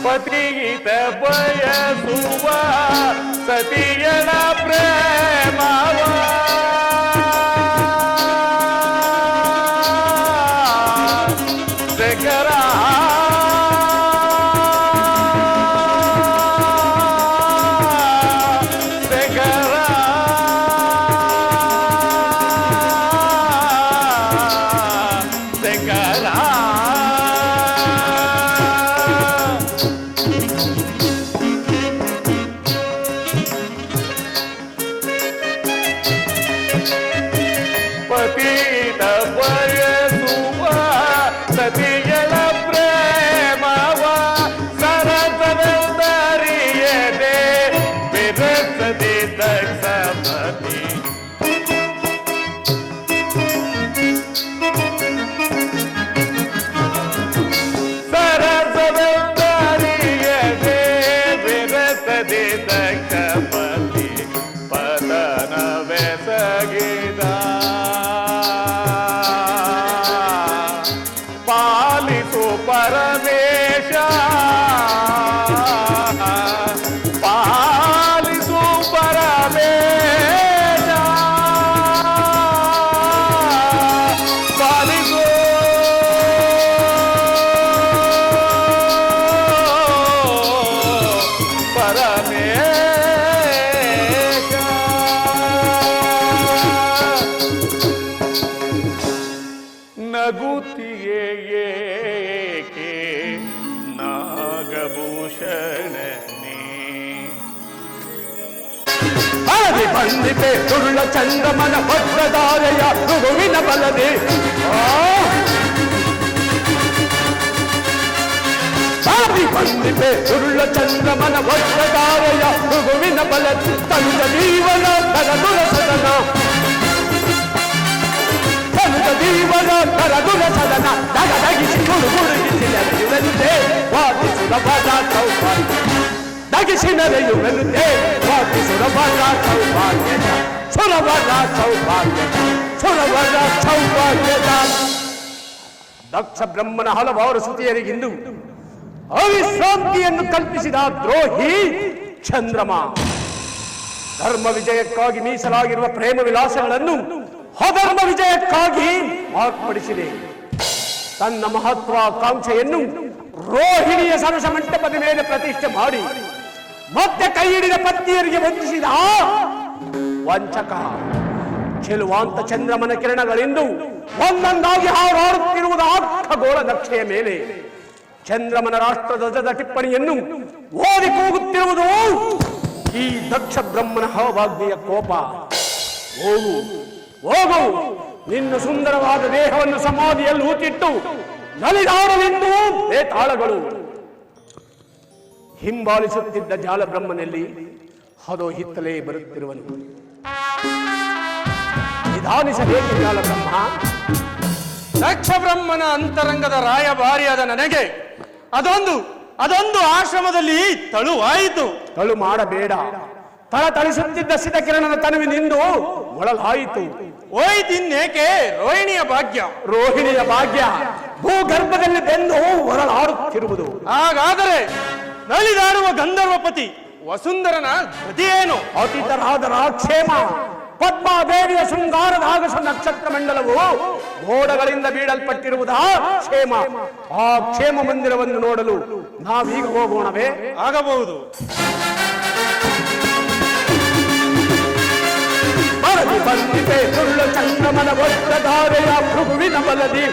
ಪತಿಯಿತ ಬಯಸುವ ಸತಿಯನ ಪ್ರೇಮವ ಶಂಕರ ಪತಿತ ಬಯಸುವ ಸತಿಯಳ ಪ್ರೇಮವ ಸರಸವೆಂದರಿಯದೆ ಬೆರಸದೆ ದಕ್ಷಪತಿ ಸರಸವೆಂದರಿಯದೆ ಬೆರಸದೆ ದಕ್ಷಪತಿ ಪತನವೆಸಗಿದ ಪಾಲಿಸು ಪರಮೇಶ, ಪಾಲಿಸು ಪರಮೇಶ, ಪಾಲಿಸು ಪರಮೇಶ. ನಗುತ್ತಿಯೇ ಏಕೆ ನಾಗಭೂಷಣನೇ, ಹರದಿ ಬಂದಿತೆ ಸುಳ್ಳ ಚಂದ್ರಮನ ಭದ್ರಧಾರೆಯ ಮೃಗುವಿನ ಬಲದೆ. ಹರದಿ ಬಂದಿತೆ ಸುಳ್ಳ ಚಂದ್ರಮನ ಭದ್ರಧಾರೆಯ ಮೃಗುವಿನ ಬಲದೆ. ತನುಜ ಜೀವನ ಕರದುರ ಸದನ, ತನುಜ ಜೀವನ ಕರದುರ ಸದನ, ದಗದಗಿಸಿ ಗುರುಗಿಸಿ ನೆರೆಯುವಂತೆ ವಾದಿಸುವ ಪದ ಸೌಭಾಗ್ಯ, ದಗಿಸಿ ನೆರೆಯುವಂತೆ ವಾದಿಸುವ ಪದ ಸೌಭಾಗ್ಯದ ಸುರವರ ಸೌಭಾಗ್ಯದ. ದಕ್ಷ ಬ್ರಹ್ಮನ ಹಲವಾರು ಸ್ತುತಿಯರಿಗಿಂದು ಅವಿಶ್ರಾಂತಿಯನ್ನು ಕಲ್ಪಿಸಿದ ದ್ರೋಹಿ ಚಂದ್ರಮ ಧರ್ಮ ವಿಜಯಕ್ಕಾಗಿ ಮೀಸಲಾಗಿರುವ ಪ್ರೇಮ ವಿಲಾಸಗಳನ್ನು ಅಧರ್ಮ ವಿಜಯಕ್ಕಾಗಿ ಮಾರ್ಪಡಿಸಿದೆ. ತನ್ನ ಮಹತ್ವಾಕಾಂಕ್ಷೆಯನ್ನು ರೋಹಿಣಿಯ ಸರಸ ಮಂಟಪದ ಮೇಲೆ ಪ್ರತಿಷ್ಠೆ ಮಾಡಿ ಮತ್ತೆ ಕೈ ಹಿಡಿದ ಪತ್ನಿಯರಿಗೆ ವಂದಿಸಿದ ವಂಚಕ. ಚೆಲುವಾಂತ ಚಂದ್ರಮನ ಕಿರಣಗಳೆಂದು ಒಂದೊಂದಾಗಿ ಹಾರಾಡುತ್ತಿರುವುದು ಖಗೋಳ ನಕ್ಷೆಯ ಮೇಲೆ ಚಂದ್ರಮನ ರಾಷ್ಟ್ರಧ್ವಜದ ಟಿಪ್ಪಣಿಯನ್ನು ಓದಿ ಕೂಗುತ್ತಿರುವುದು ಈ ದಕ್ಷ ಬ್ರಹ್ಮನ ಹವಾಗ್ನಿಯ ಕೋಪ. ಹೋಗು ಹೋಗು, ನಿನ್ನ ಸುಂದರವಾದ ದೇಹವನ್ನು ಸಮಾಧಿಯಲ್ಲಿ ಹೂತಿಟ್ಟು ನಲಿದಾಡಲೆಂದು ಬೇತಾಳಗಳು. ಹಿಂಬಾಲಿಸುತ್ತಿದ್ದ ಜಾಲಬ್ರಹ್ಮನಲ್ಲಿ ಹದೋ ಹಿತ್ತಲೇ ಬರುತ್ತಿರುವನು. ನಿಧಾನಿಸಬೇಕು ಜಾಲಬ್ರಹ್ಮ, ದಕ್ಷ ಬ್ರಹ್ಮನ ಅಂತರಂಗದ ರಾಯಭಾರಿಯಾದ ನನಗೆ ಅದೊಂದು ಆಶ್ರಮದಲ್ಲಿ ತಳುವಾಯಿತು. ತಳು ಮಾಡಬೇಡ. ಥಳಥಳಿಸುತ್ತಿದ್ದ ಸಿತಕಿರಣನ ತನುವಿನಿಂದು ಮೊಳಲಾಯಿತು. ಹೋಯ್ತಿನ್ನೇಕೆ ರೋಹಿಣಿಯ ಭಾಗ್ಯ. ರೋಹಿಣಿಯ ಭಾಗ್ಯ ಭೂಗರ್ಭದಲ್ಲಿ ಬೆಂದು ಹೊರಳಾಡುತ್ತಿರುವುದು. ಹಾಗಾದರೆ ನಲಿದಾಡುವ ಗಂಧರ್ವಪತಿ ವಸುಂಧರನ ಗತಿಯೇನು? ಅತಿತರಾದರ ಕ್ಷೇಮ. ಪದ್ಮಾದೇವಿಯ ಶೃಂಗಾರದ ಆಗಸ ನಕ್ಷತ್ರ ಮಂಡಲವು ಮೋಡಗಳಿಂದ ಬೀಳಲ್ಪಟ್ಟಿರುವುದಾ ಕ್ಷೇಮ. ಆ ಕ್ಷೇಮ ಮಂದಿರವನ್ನು ನೋಡಲು ನಾವೀಗ ಹೋಗೋಣವೇ? ಆಗಬಹುದು. ಬರದಿ ಬಂದಿದೆ ಸುಳ್ಳು ಚಂದ್ರಮನ ವಸ್ತ್ರಧಾರೆಯ ಭೃಗುವಿನ ಬಲದಿ.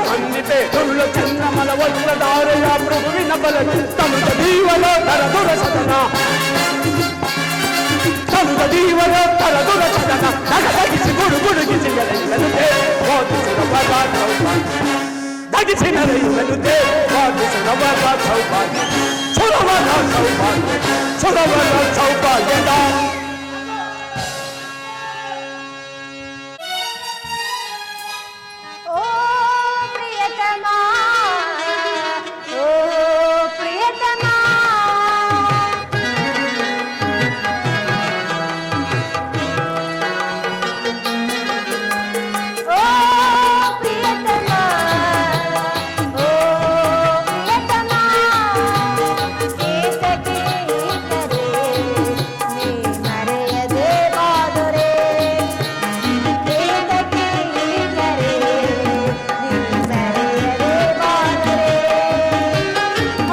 ಬಂದಿದೆ ಸುಳ್ಳು ಚಂದ್ರಮನ ವಸ್ತ್ರಧಾರೆಯ ಭೃಗುವಿನ ಬಲದಿ. ತನುಜ ಜೀವನ ತರದುರ ಸದನ, ತನುಜ ಜೀವನ ತರದುರ ಸದನ. ನಗದಗಿಸಿ ಗುಡುಗುಡುಗಿಸಿ ನಡೆಯುವಂತೆ ಓದಿಸಿದವರ ಸೌಭಾಗ್ಯ. ದಗಿಸಿ ನಡೆಯುವಂತೆ ಓದಿಸಿದವರ ಸೌಭಾಗ್ಯ. ಸುರವರ ಸೌಭಾಗ್ಯ, ಸುರವರ ಸೌಭಾಗ್ಯದ ಓ ಪ್ರಿಯತಮ, ಓ ಪ್ರಿಯತಮ, ಓ ಪ್ರಿಯತಮ, ಓ ಪ್ರಿಯತಮ, ಏತಕ್ಕೆ ಕರೆ ನೀ ಮರೆಯದೆ ಬಾದರೆ, ಏತಕ್ಕೆ ಕರೆ ನೀ ಮರೆಯದೆ ಬಾದರೆ,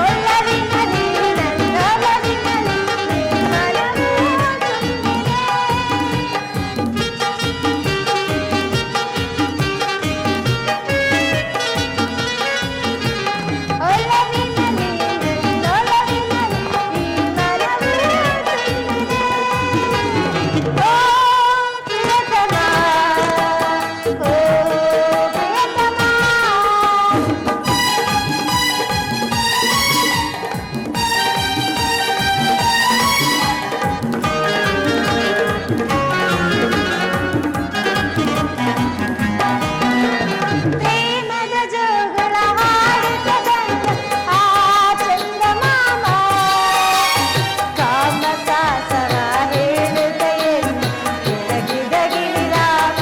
ಒಲವಿನಲ್ಲಿ ನನ್ನೊಲವಿನಲ್ಲಿ ಮನವು ಒಲವಿನಲ್ಲಿ ನನ್ನೊಲವಿನಲ್ಲಿ ಮನವು ಓ ಪ್ರಿಯತಮ, ಓ ಪ್ರಿಯತಮ. ಪ್ರೇಮದ ಜೋಗಳ ಹಾಡುತ್ತ ಬಂದ ಆ ಚಂದಮಾಮ, ಕಾಮಸಾಸರ ಹೇಳುತ್ತ ಎಂದು ಬೆಳಗಿದ ಗಿರಿರಾಮ.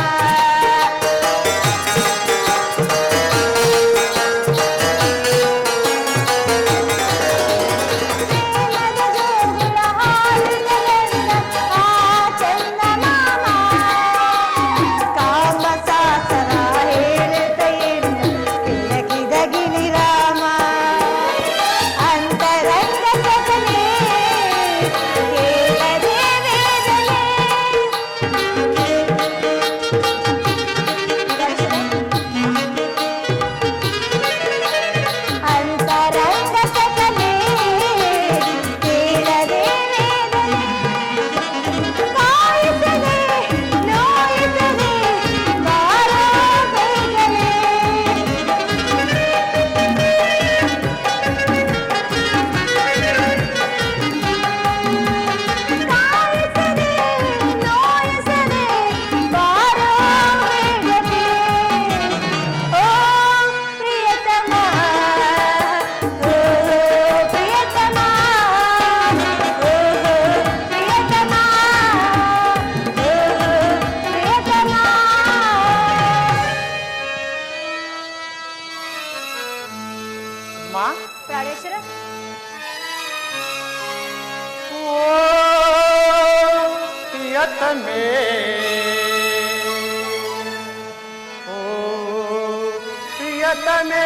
ಪ್ರೇಮದ ಜೋಗಳ ಹಾಡುತ್ತ ಬಂದ ಆ ಚಂದಮಾಮ, ಕಾಮಸಾಸರ ಹೇಳುತ್ತ ಎಂದು ಬೆಳಗಿದ ಗಿರಿರಾಮ. ಅಂತರಂಗ ಸಕಲೆ ಕೇಳದೆ ವೇದನೆ, ಅಂತರಂಗ ಸಕಲೆ ಕೇಳದೆ ವೇದನೆ, ಕಾಯಿಸದೆ ನೋಯಿಸದೆ ಬಾರೋ ಬೇಗನೆ, ಕಾಯಿಸದೆ ನೋಯಿಸದೆ ಬಾರೋ ಬೇಗನೆ. ಓ ಪ್ರಿಯತಮ, ಓ ಪ್ರಿಯತಮ, ಓ ಪ್ರಿಯತಮ, ಓ ಪ್ರಿಯತಮ. ಪ್ರಾಣೇಶ್ವರ, ಓ ಪ್ರಿಯತಮೇ, ಓ ಪ್ರಿಯತಮೇ,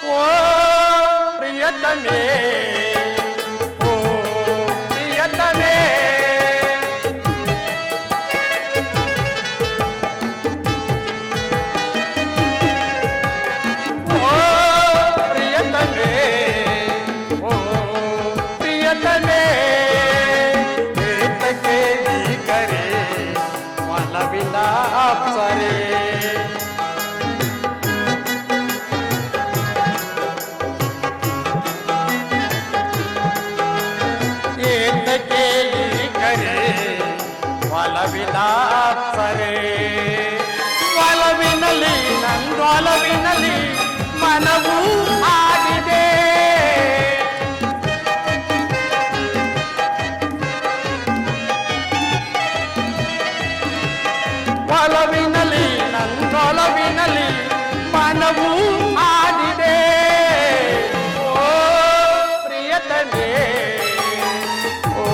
ಓ ಪ್ರಿಯತಮೇ, ಓ ಪ್ರಿಯತಮೇ. ಓ ಪ್ರಿಯತಮೇ, ಓ ಪ್ರಿಯತಮೇ, ಏತಕ್ಕೆ ಈ ಕರೆ ಒಲವಿನ ಅಪ್ಸರೆ. ಮನವು ಆಗಿದೆ. ಒಲವಿನಲ್ಲಿ ನನ್ನೊಲವಿನಲ್ಲಿ ಮನವು ಆಡಿದೆ. ಓ ಪ್ರಿಯತನೇ, ಓ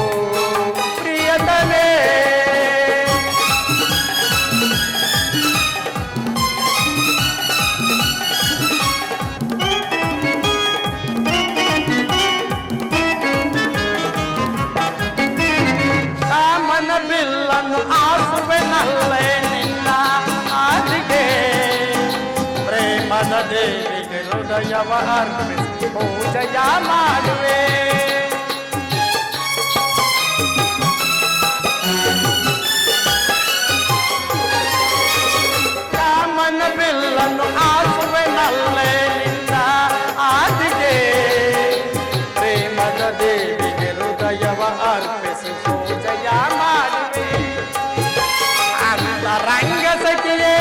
ಪ್ರಿಯತನೇ. ಕಾಮನ ಬಿಲ್ಲನ್ನು ಆಸುವೆನಲ್ಲೇ ನಿನ್ನ ಆದಿಗೆ. ಪ್ರೇಮದ ದೇವಿಗೆ ಹೃದಯವ ಅರ್ಪಿಸಿ ಪೂಜೆಯ ಮಾಡುವೆ. ಕಾಮನ ಬಿಲ್ಲನ್ನು ಆಸುವೆನಲ್ಲೇ ನಿನ್ನ ಆದಿಗೆ. ಪ್ರೇಮದ ದೇವಿಗೆ ಹೃದಯವ ಅರ್ಪಿಸಿ ಪೂಜೆಯ ಮಾಡುವೆ. ಅಂತರಂಗ ಸಖಿಯೇ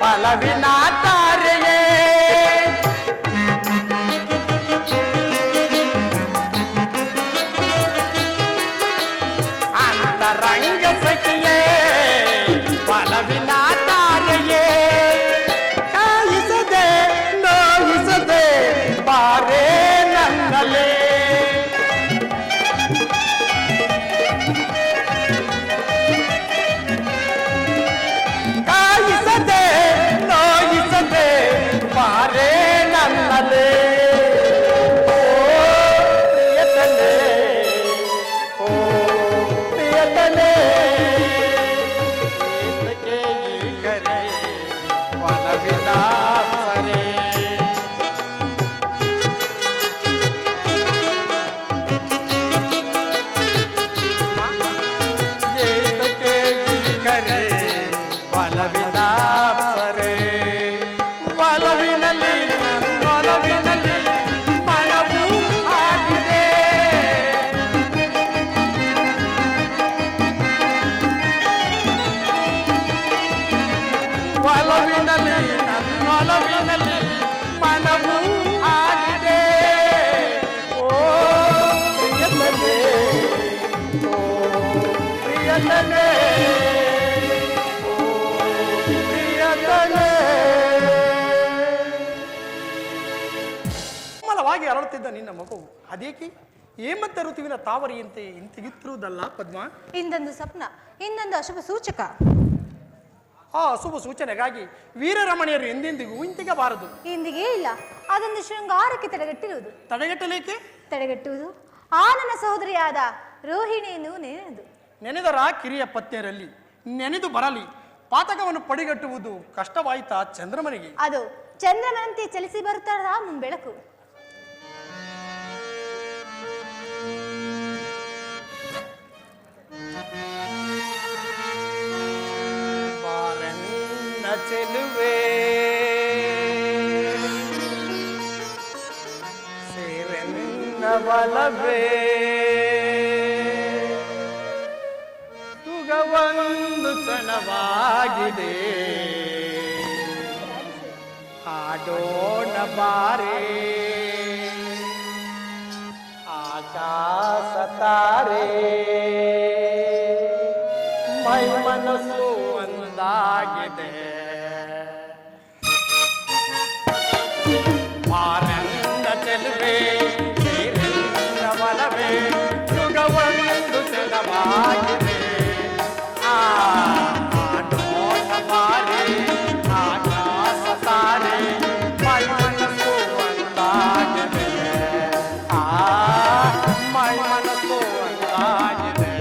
ಫಲವಿನ ತಾರೆಯೇ. ಅಂತರಂಗ ಸಖಿಯೇ ಫಲವಿನ ತಾರೆಯೇ. ಕಾಯಿಸದೆ ನೋಯಿಸದೆ ಬಾರೇ ನನ್ನಲೇ. ಕಾಯಿಸದೆ ನೋಯಿಸದೆ ಬಾರೇ ನನ್ನಲೇ. ಓ ಪ್ರಿಯತನೇ, ಓ ಪ್ರಿಯತನೇ. ಏತಕ್ಕೆ ಈ ಕರೆ ಒಲವಿನ ಸರೆ. ಏತಕ್ಕೆ ಈ ಕರೆ ಒಲವಿನ ಸರೆ. ಒಲವಿನಲ್ಲಿ ನನ್ನೊಲವಿನಲ್ಲಿ ಮನವು ಆಗಿದೆ. ಒಲವಿನಲ್ಲಿ ನನ್ನೊಲವಿನಲ್ಲಿ ಮನವು ಆಗಿದೆ. ಓ ಪ್ರಿಯತನೇ, ಓ ಪ್ರಿಯತನೇ, ಓ ಪ್ರಿಯತನೇ. ಕೋಮಲವಾಗಿ ಅರಳುತ್ತಿದ್ದ ನಿನ್ನ ಮಗುವು ಅದೇಕೆ ಹೇಮಂತ ಋತುವಿನ ತಾವರಿಯಂತೆ ಇಂತಿಗಿತ್ತಿರುವುದಲ್ಲ ಪದ್ಮ? ಇಂದೊಂದು ಸ್ವಪ್ನ, ಇನ್ನೊಂದು ಅಶುಭ ಸೂಚಕ. ಆ ಅಶುಭ ಸೂಚನೆಗಾಗಿ ವೀರರಮಣಿಯರು ಎಂದೆಂದಿಗೂ ಇಂತಿಗಬಾರದು. ಇಂದಿಗೆ ಇಲ್ಲ, ಅದೊಂದು ಶೃಂಗಾರಕ್ಕೆ ತಡೆಗಟ್ಟಿರುವುದು. ತಡೆಗಟ್ಟಲೇಕೆ? ತಡೆಗಟ್ಟುವುದು ಆ ನನ್ನ ಸಹೋದರಿಯಾದ ರೋಹಿಣಿಯನ್ನು ನೆನೆದು. ನೆನೆದರ ಕಿರಿಯ ಪತ್ನಿಯರಲ್ಲಿ ನೆನೆದು ಬರಲಿ. ಪಾತಕವನ್ನು ಪಡಿಗಟ್ಟುವುದು ಕಷ್ಟವಾಯಿತಾ ಚಂದ್ರಮನಿಗೆ? ಅದು ಚಂದ್ರನಂತೆ ಚಲಿಸಿ ಬರುತ್ತಾರ ಮುಂಬೆಳಕು. ಬಾರನ್ನ ಚೆಲುವೆ ಸೇವೆನ್ನ ಬಲವೇ. ತುಗವೊಂದು ಕ್ಷಣವಾಗಿದೆ ಹಾಡೋಣ ಬಾರೆ. ಆಕಾಶ ತಾರೆ ಮೈ ಮನಸ್ಸು ಒಂದಾಗಿದೆ. ಬಾರನ್ನ ಚೆಲುವೆ ಸೇರೆನ್ನ ಬಲವೇ. ಯುಗವೊಂದು ಕ್ಷಣವಾಗಿದೆ ಆಡೋಣ ಬಾರೆ. ಆಕಾಶ ತಾರೆ ಮೈ ಮನಸ್ಸು ಒಂದಾಗಿದೆ. ಮೈ ಮನಸ್ಸು ಒಂದಾಗಿದೆ.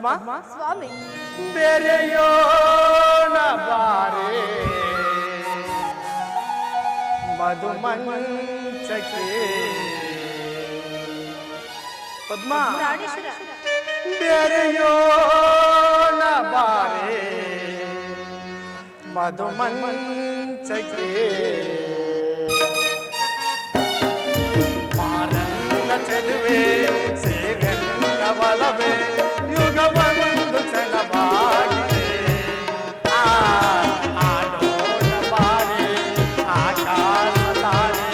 ಪದ್ಮ ಸ್ವಾಮಿ ಬೆರೆಯೋಣ ಬಾರೆ ಮಧುಮಂಚಕ್ಕೆ ಪದ್ಮ ಪ್ರಾಣೇಶ್ವರ ಬೆರೆಯೋಣ ಬಾರೆ ಮಧುಮಂಚಕ್ಕೆ ಮಾರನ್ನ ಚೆಲುವೆ ಸೇವೆನ್ನ ಬಲವೇ ಯುಗವೊಂದು ಕ್ಷಣವಾಗಿದೆ ಆಡೋಣ ಬಾರೆ ಆಕಾಶ ತಾರೆ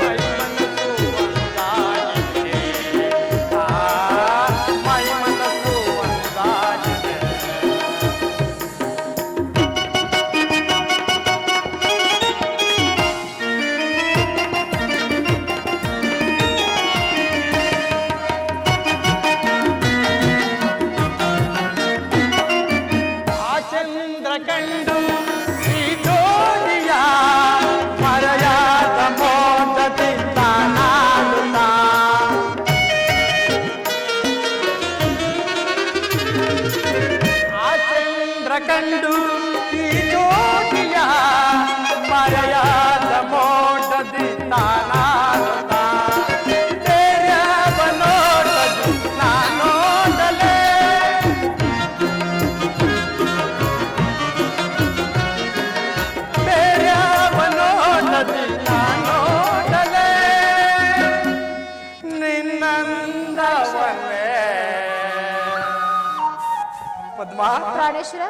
ಮೈ ಮನಸ್ಸು ಒಂದಾಗಿದೆ ಮೈ ಮನಸ್ಸು ಒಂದಾಗಿದೆ ಆ ಚಂದ್ರ ಕಂಡು ಈ ಜೋಡಿಯ ಮರೆಯಾದ ಮೋಟದಿಂದ ನಾಡುತ್ತಾ ಆ ಚಂದ್ರ ಕಂಡು ಈ ಜೋಡಿಯ ಮರೆಯಾದ ಮೋಟದಿಂದ ನಾಡುತ್ತಾ ಬೇರೆಯವ ನೋಡದು ನಾನೋಡಲೇ ಬೇರೆಯವನೋಡದಿ ನಾನೋಡಲೇ ನಿನ್ನಂದವನ್ನೇ ಪದ್ಮ ಪ್ರಾಣೇಶ್ವರ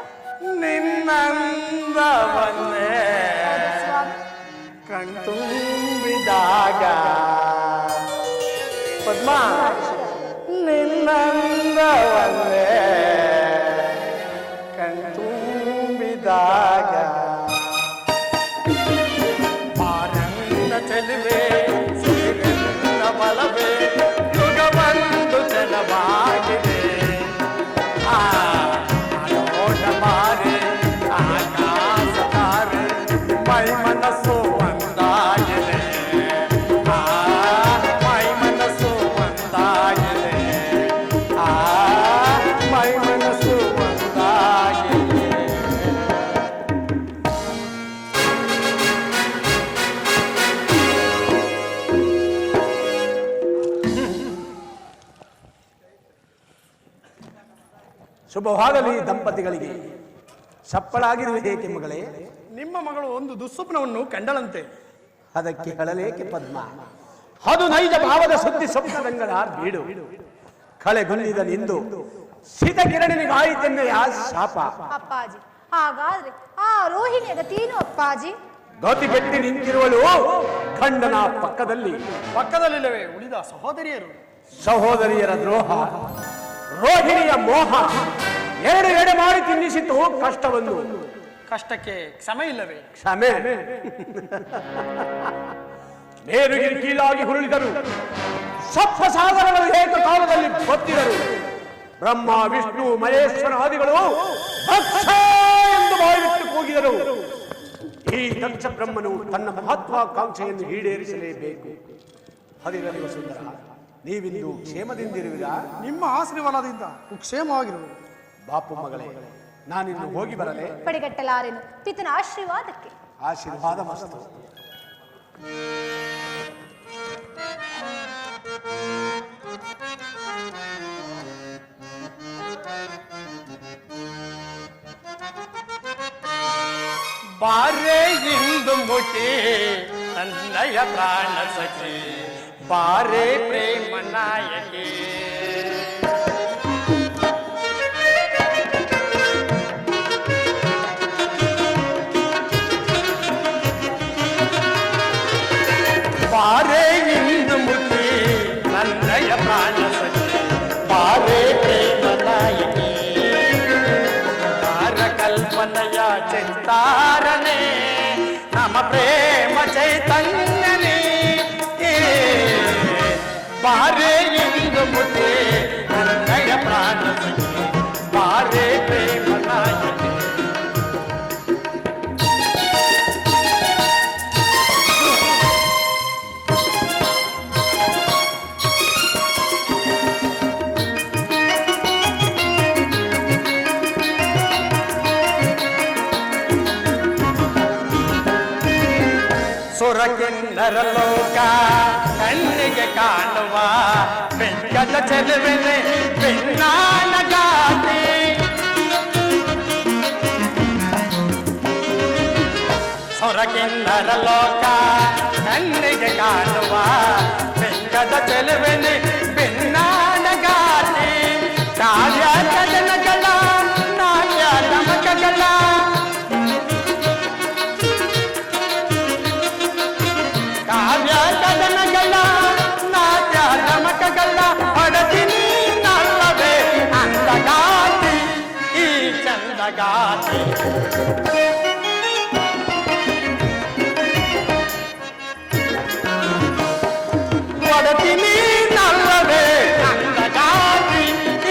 ನಿನ್ನಂದವನ್ನೇ ಸ್ವಾಮಿ ಕಣ್ತುಂಬಿದಾಗ ಪದ್ಮ ನಿನ್ನಂದವನ್ನೇ ಕಣ್ತುಂಬಿದಾಗ ಮಾರನ್ನ ಚೆಲುವೆ ಸೇವೆನ್ನ ಬಲವೇ ಯುಗವೊಂದು ಚೆಲವಾಗಿದೆ ಆಡೋಣ ಬಾರೆ ಆಕಾಶ ತಾರೆ ಮೈ ಮನಸ್ಸು ಒಂದಾಗಿದೆ ಮೈ ಮನಸ್ಸು ಒಂದಾಗಿದೆ ಮೈ ಮನಸ್ಸು ಒಂದಾಗಿದೆ ಶುಭವಾಗಲಿ ದಂಪತಿಗಳಿಗೆ. ಸಪ್ಪಳಾಗಿರುವೆ ಏಕೆ ಮಗಳೇ? ನಿಮ್ಮ ಮಗಳು ಒಂದು ದುಸ್ವಪ್ನವನ್ನು ಕಂಡಳಂತೆ. ಅದಕ್ಕೆ ಹೇಳಲೇಕೆ ಪದ್ಮ? ಅದು ನೈಜ ಭಾವದ ಸುದ್ದಿ ಸ್ವಪ್ನದಂಗಳ ಬೀಡು. ಕಳೆಗುಂದಿದ ನಿಂದು ಸಿತಕಿರಣಿಗಾಯಿತೆನ್ನೆಯ ಶಾಪ. ಅಪ್ಪಾಜಿ ಹಾಗಾದ್ರೆ ಆ ರೋಹಿಣಿಯ ಗತಿಯೇನು ಅಪ್ಪಾಜಿ? ಗತಿಗೆಟ್ಟಿ ನಿಂತಿರುವಳು ಖಂಡನ ಪಕ್ಕದಲ್ಲಿ. ಪಕ್ಕದಲ್ಲಿಲ್ಲವೇ ಉಳಿದ ಸಹೋದರಿಯರು? ಸಹೋದರಿಯರ ದ್ರೋಹ, ರೋಹಿಣಿಯ ಮೋಹ ಎರಡು ಎಡೆ ಮಾಡಿ ತಿನ್ನಿಸಿತು ಕಷ್ಟವನ್ನು. ಕಷ್ಟಕ್ಕೆ ಕ್ಷಮೆ ಇಲ್ಲವೇ? ಕ್ಷಮೆ ಮೇರುಗಿರಿ ಕೀಳಾಗಿ ಹುರುಳಿದರು. ಸಪ್ತ ಸಾಗರಗಳು ಏಕಕಾಲದಲ್ಲಿ ಬತ್ತಿದರು. ಬ್ರಹ್ಮ ವಿಷ್ಣು ಮಹೇಶ್ವರ ಆದಿಗಳು ದಕ್ಷ ಎಂದು ಬಾಯಿಬಿಟ್ಟು ಕೂಗಿದರು. ಈ ದಕ್ಷ ಬ್ರಹ್ಮನು ತನ್ನ ಮಹತ್ವಾಕಾಂಕ್ಷೆಯನ್ನು ಈಡೇರಿಸಲೇಬೇಕು. ಹದಿರಲಿ ಸುಂದರ, ನೀವಿಂದು ಕ್ಷೇಮದಿಂದಿರುವಿರಾ? ನಿಮ್ಮ ಆಶೀರ್ವಾದದಿಂದ ಕ್ಷೇಮವಾಗಿರುವುದು. ಬಾಪು ಮಗಳೇ, ನಾನಿನ್ನು ಹೋಗಿ ಬರಲೇ? ಪಡಿಗಟ್ಟಲಾರೆನು ಪಿತನ ಆಶೀರ್ವಾದಕ್ಕೆ. ಆಶೀರ್ವಾದ ಮಸ್ತು. ಬಾರೆ ಇಂದು ಮುಟಿ ನನ್ನಯ ಪ್ರಾಣ ಸಖಿ, ಬಾರೆ ಪ್ರೇಮ ನಾಯಕಿ. ಬಾರೆ ಇಂದು ಮುಟಿ ನನ್ನಯ ಪ್ರಾಣ ಸಖಿ, ಬಾರೆ ಪ್ರೇಮ ನಾಯಕಿ. ಕಲ್ಪನೆಯ ಚಿತ್ತಾರನೆ ನಮ ಪ್ರೇಮ ಚೈತನ್ಯನೇ. ಬಾರೆ ಇಂದು ಮುಟಿ ನನ್ನಯ ಪ್ರಾಣ ಸಖಿ, ಬಾರೆ ಪ್ರೇಮ ನಾಯಕಿ. ಸುರಕಿನ್ನರ ಲೋಕ ಕಣ್ಣಿಗೆ ಕಾಣುವ ಬೆಂಕದ ಚೆಲುವೆನೆ ಬೆನ್ನಾನಗಾತಿ. ಸುರಕಿನ್ನರ ಲೋಕ ಕಣ್ಣಿಗೆ ಕಾಣುವ ಬೆಂಕದ ಚೆಲುವೆನೆ ಬೆನ್ನಾನಗಾತಿ. ಕಾವ್ಯ ಕದನಗಳ ನಾಟ್ಯ ಗಮಕಗಳ ಕಾವ್ಯ ಕದನಗಳ ನಾಟ್ಯ ಗಮಕಗಳ ಹೊಡತೀನಿ ನಲ್ಲವೇ ಅಂದಗಾತಿ ಈ ಚಂದಗಾತಿ. ಹೊಡತೀನಿ ನಲ್ಲವೇ ಅಂದಗಾತಿ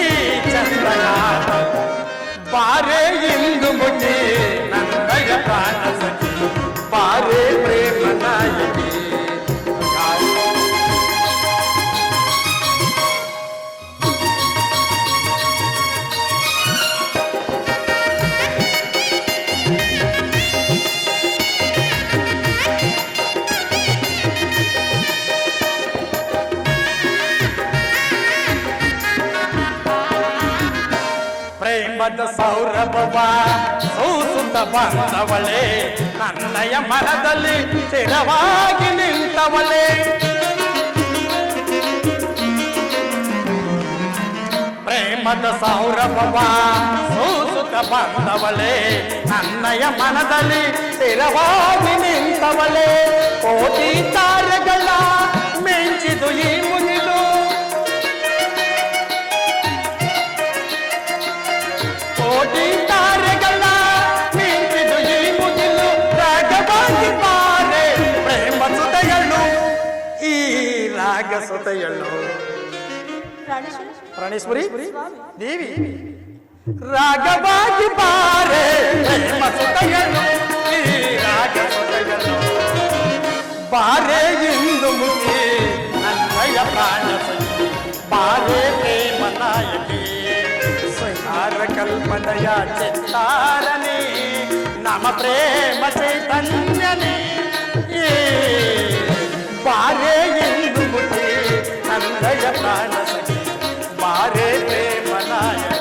ಈ ಚಂದಗಾತಿ. ಬಾರೆ ಇಂದು ಮುಟ್ಟಿ ನಂದಯ ಪ್ರಾಣ ಸಖಿ ಬಾರೆ ಪ್ರೇಮ ನಾಯಕಿ. ಪ್ರೇಮದ ಸೌರಭವ ಸೂಸುತ್ತ ಬಂದವಳೆ ನನ್ನಯ ಮನದಲ್ಲಿ ಸ್ಥಿರವಾಗಿ ನಿಂತವಳೆ. ಪ್ರೇಮದ ಸೌರಭವ ಸೂಸುತ್ತ ಬಂದವಳೆ ನನ್ನಯ ಮನದಲ್ಲಿ ಸ್ಥಿರವಾಗಿ ನಿಂತವಳೆ. ಕೋಟಿ ತಾರೆಗಳ ಮಿಂಚಿದು ಈ ಮುಗಿಲು ಕೋಟಿ ತಾರೆಗಳ ಮಿಂಚಿದು ಈ ಮುಗಿಲು. ರಾಗವಾಗಿ ಬಾರೆ ಪ್ರೇಮ ಸುತೆಯಳು ಈ ರಾಗ ಸುತೆಯಳು. ಪ್ರಾಣೇಶ್ವರಿ ದೇವಿ ರಾಗವಾಗಿ ಬಾರೆ ಪ್ರೇಮ ಸುತೆಯಳು ಈ ರಾಗ ಸುತೆಯಳು. ಬಾರೆ ಇಂದು ಮುಗಿ ನನ್ನಯ ಪ್ರಾಣ ಸಖಿ ಬಾರೆ ಪ್ರೇಮ ನಾಯಕಿ. ಸಂಹಾರ ಕಲ್ಪನೆಯ ಚಿತ್ತಾರನೆ ನಮ ಪ್ರೇಮ ಚೈತನ್ಯನೇ ಬಾರೆ ಎಂದು ಮುಗಿ ನನ್ನಯ ಪ್ರಾಣ ಸಖಿ ಬಾರೆ ಪ್ರೇಮ ನಾಯಕಿ.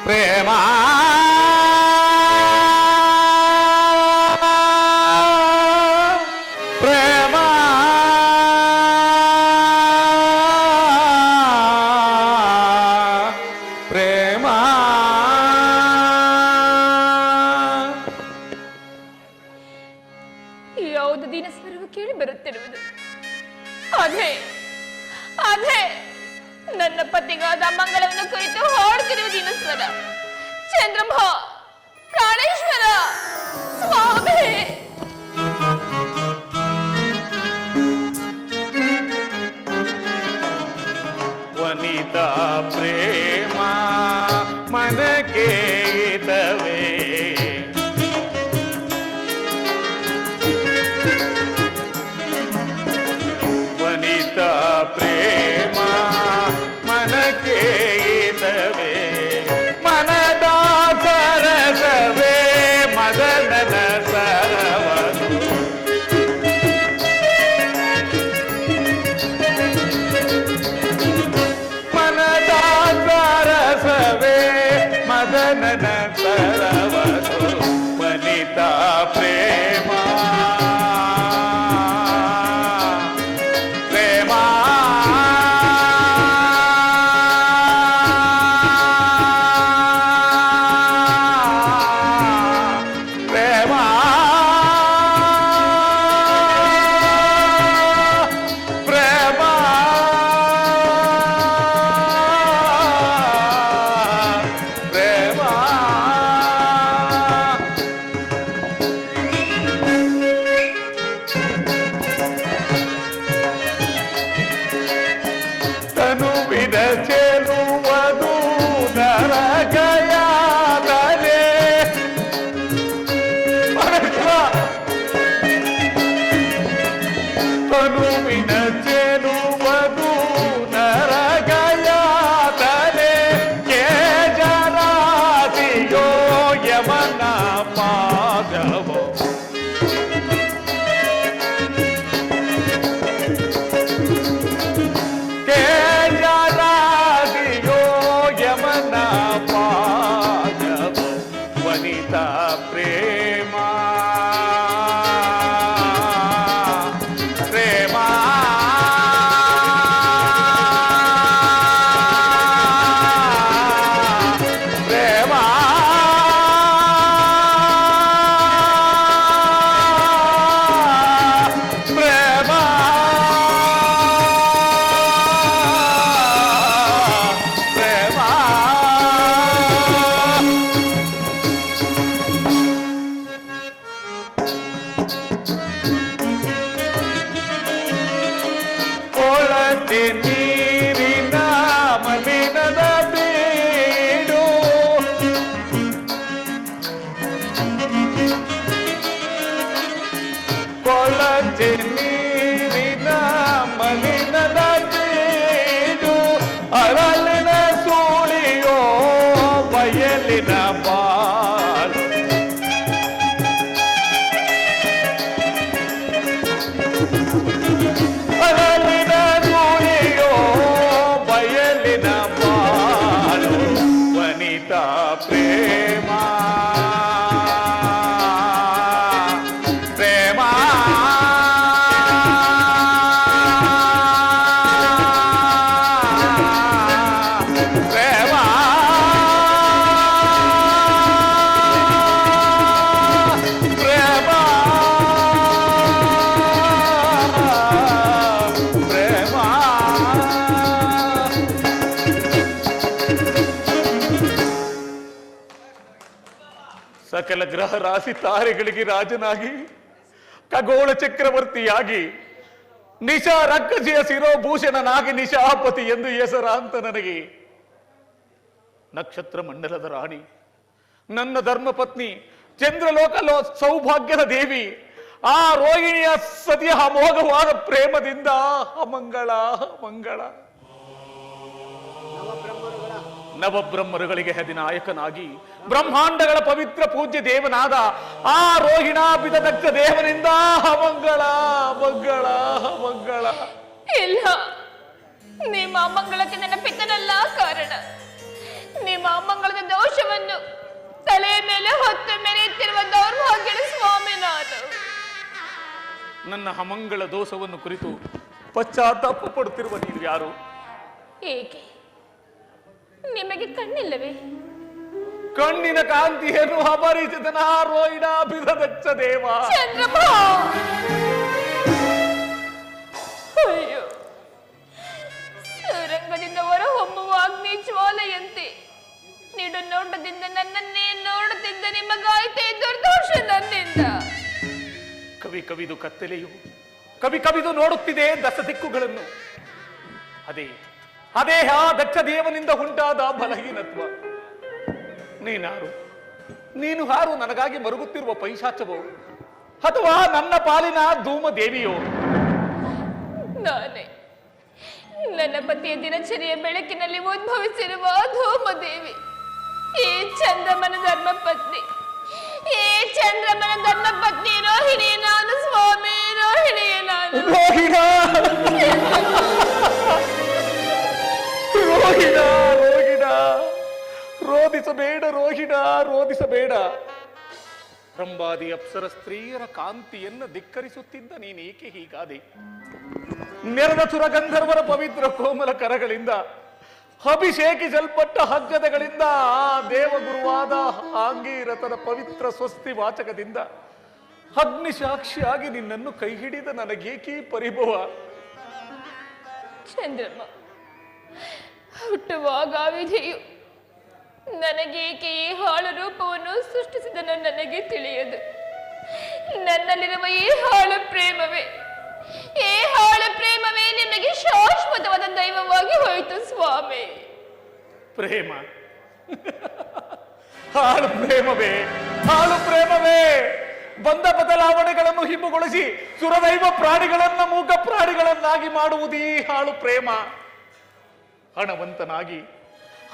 ಪ್ರೇಮ ಪ್ರೇಮ ಪ್ರೇಮ ಯಾವುದು ದಿನ ಸ್ವರವು ಕೇಳಿ ಬರುತ್ತಿರುವುದು? ಅದೇ ಅದೇ ನನ್ನ ಪತಿಗಾದ ಮಂಗಳವನ್ನು ಕುರಿತು ಹಾಡುತ್ತಿರುವುದಿನ ಸ್ವರ. ಚಂದ್ರಮ್ಮ, ಪ್ರಾಣೇಶ್ವರ, ಸ್ವಾಮಿ. ವನಿತಾ ಪ್ರೇಮ ಮನಕ್ಕೆ ಇತವೇ, ವನಿತಾ ಪ್ರೇಮ ಮನಕ್ಕೆ ಇತವೇ, ಮನದ ಸರಸವೇ ಮದನನ ಸರವನು, ಮನದ ಸರಸವೇ ಮದನನ ಸರವನು, ವನಿತಾ ಪ್ರೇಮ ಪ್ರೇಮ ಪ್ರೇಮ ಪ್ರೇಮ ಪ್ರೇಮ. ತನುವಿನ ಚೆಲುವುದು ನರಗಯಾದರೆ, ತನುವಿನ ಚೆಲುವುದು ನರಗಯಾದರೆ, ಕೇಜರಾಸಿಯೋ ಯಮನ ಪಾದವೋ, ಕೇಜರಾಸಿಯೋ ಯಮನ ಪಾದವೋ, ವನಿತಾ ಪ್ರೇಮ ಪ್ರೇಮ ಪ್ರೇಮ ಪ್ರೇಮ ಪ್ರೇಮ. ಕೊಳತೆ ನೀರಿನ ಮಲಿನದ ಬೀಡು, ಕೊಳತೆ ನೀರಿನ ಮಲಿನದ ಬೀಡು, ಅರಳಿನ ಸೂಳಿಯೋ ಬಯಲಿನ ಬಾಳು, ಅರಳಿನ ಸೂಳಿಯೋ ಬಯಲಿನ ಬಾಳು, ವನಿತಾ ಪ್ರೇಮ ಪ್ರೇಮ ಪ್ರೇಮ ಪ್ರೇಮ ಪ್ರೇಮ. ಸಕಲ ಗ್ರಹ ರಾಶಿ ತಾರೆಗಳಿಗೆ ರಾಜನಾಗಿ, ಖಗೋಳ ಚಕ್ರವರ್ತಿಯಾಗಿ, ನಿಶಾ ರಕ್ಕಸಿಯ ಶಿರೋಭೂಷಣನಾಗಿ ನಿಶಾಪತಿ ಎಂದು ಹೆಸರಾಂತ ನನಗೆ, ನಕ್ಷತ್ರ ಮಂಡಲದ ರಾಣಿ, ನನ್ನ ಧರ್ಮಪತ್ನಿ, ಚಂದ್ರಲೋಕ ಸೌಭಾಗ್ಯದ ದೇವಿ, ಆ ರೋಹಿಣಿಯ ಸತಿಯ ಅಮೋಘವಾದ ಪ್ರೇಮದಿಂದ ಅಮಂಗಳ ಮಂಗಳ. ನವಬ್ರಹ್ಮರುಗಳಿಗೆ ಅಧಿನಾಯಕನಾಗಿ ಬ್ರಹ್ಮಾಂಡಗಳ ಪವಿತ್ರ ಪೂಜ್ಯ ದೇವನಾದ ಆ ರೋಹಿಣಾಭಿದ ದಕ್ಷ ದೇವನಿಂದ ಅಮಂಗಳ ಮಂಗಳ ಮಂಗಳ. ಇಲ್ಲ, ನಿಮ್ಮ ಅಮಂಗಳಕ್ಕೆ ನನ್ನ ಪಿತನಲ್ಲ ಕಾರಣ. ನಿಮ್ಮ ಅಮಂಗಳದ ದೋಷವನ್ನು ತಲೆಯ ಮೇಲೆ ಹೊತ್ತು ಮೆರೆಯುತ್ತಿರುವ ದೌರ್ಭಾಗ್ಯದ ಸ್ವಾಮಿ ನಾನು. ನನ್ನ ಅಮಂಗಳ ದೋಷವನ್ನು ಕುರಿತು ಪಶ್ಚಾತ್ತಾಪ ಪಡುತ್ತಿರುವ ನೀವು ಯಾರು? ಏಕೆ ನಿಮಗೆ ಕಣ್ಣಿಲ್ಲವೇ? ಕಣ್ಣಿನ ಕಾಂತಿಯನ್ನು ಅಪರಿಚಿತನ ರೋಹಿಣಾಭಿದ ದಕ್ಷ ದೇವ. ಚಂದ್ರಮ್ಮ, ಅಯ್ಯೋ ಕವಿದು ಕತ್ತಲೆಯು ಕವಿದು ನೋಡುತ್ತಿದೆ ದಸ ದಿಕ್ಕುಗಳನ್ನು. ಅದೇ ಆ ದಕ್ಷ ದೇವನಿಂದ ಉಂಟಾದ ಬಲಹೀನತ್ವ. ನೀನು ಹಾರು ನನಗಾಗಿ ಮರುಗುತ್ತಿರುವ ಪೈಶಾಚವೋ ಅಥವಾ ನನ್ನ ಪಾಲಿನ ಧೂಮ ದೇವಿಯೋ? ನಾನೇ ನನ್ನ ಪತಿಯ ದಿನಚರಿಯ ಬೆಳಕಿನಲ್ಲಿ ಉದ್ಭವಿಸಿರುವ ಧೂಮದೇವಿ, ಈ ಚಂದ್ರಮನ ಧರ್ಮಪತ್ನಿ, ಈ ಚಂದ್ರಮನ ಧರ್ಮಪತ್ನಿ ರೋಹಿಣಿ ನಾನು ಸ್ವಾಮಿ, ರೋಹಿಣಿ ನಾನು. ರೋಹಿಣ ರೋಧಿಸಬೇಡ, ರೋಧಿಸಬೇಡ. ರಂಭಾದಿ ಅಪ್ಸರ ಸ್ತ್ರೀಯರ ಕಾಂತಿಯನ್ನು ಧಿಕ್ಕರಿಸುತ್ತಿದ್ದ ನೀನೇಕೆ ಹೀಗಾದೆ? ನೆರೆದ ಸುರಗಂಧರ್ವರ ಪವಿತ್ರ ಕೋಮಲ ಕರಗಳಿಂದ ಅಭಿಷೇಕಿಸಲ್ಪಟ್ಟ ಹಗ್ಗದಗಳಿಂದ ಆ ದೇವಗುರುವಾದ ಆಂಗೀರಥನ ಪವಿತ್ರ ಸ್ವಸ್ತಿ ವಾಚಕದಿಂದ ಅಗ್ನಿಸಾಕ್ಷಿಯಾಗಿ ನಿನ್ನನ್ನು ಕೈ ಹಿಡಿದ ನನಗೇಕಿ ಪರಿಭವ? ಚಂದ್ರಮ್ಮ, ಹುಟ್ಟುವಾಗ ವಿಧಿಯು ನನಗೇಕೆ ಈ ಹಾಳು ರೂಪವನ್ನು ಸೃಷ್ಟಿಸಿದನು ನನಗೆ ತಿಳಿಯದು. ನನ್ನಲ್ಲಿರುವ ಈ ಹಾಳು ಪ್ರೇಮವೇ ನಿಮಗೆ ಶಾಶ್ವತವಾದ ದೈವವಾಗಿ ಹೋಯಿತು ಸ್ವಾಮಿ. ಪ್ರೇಮ ಹಾಳು ಪ್ರೇಮವೇ ಬಂದ ಬದಲಾವಣೆಗಳನ್ನು ಹಿಮ್ಮುಗೊಳಿಸಿ ಸುರದೈವ ಪ್ರಾಣಿಗಳನ್ನ ಮೂಕ ಪ್ರಾಣಿಗಳನ್ನಾಗಿ ಮಾಡುವುದೀ ಹಾಳು ಪ್ರೇಮ. ಹಣವಂತನಾಗಿ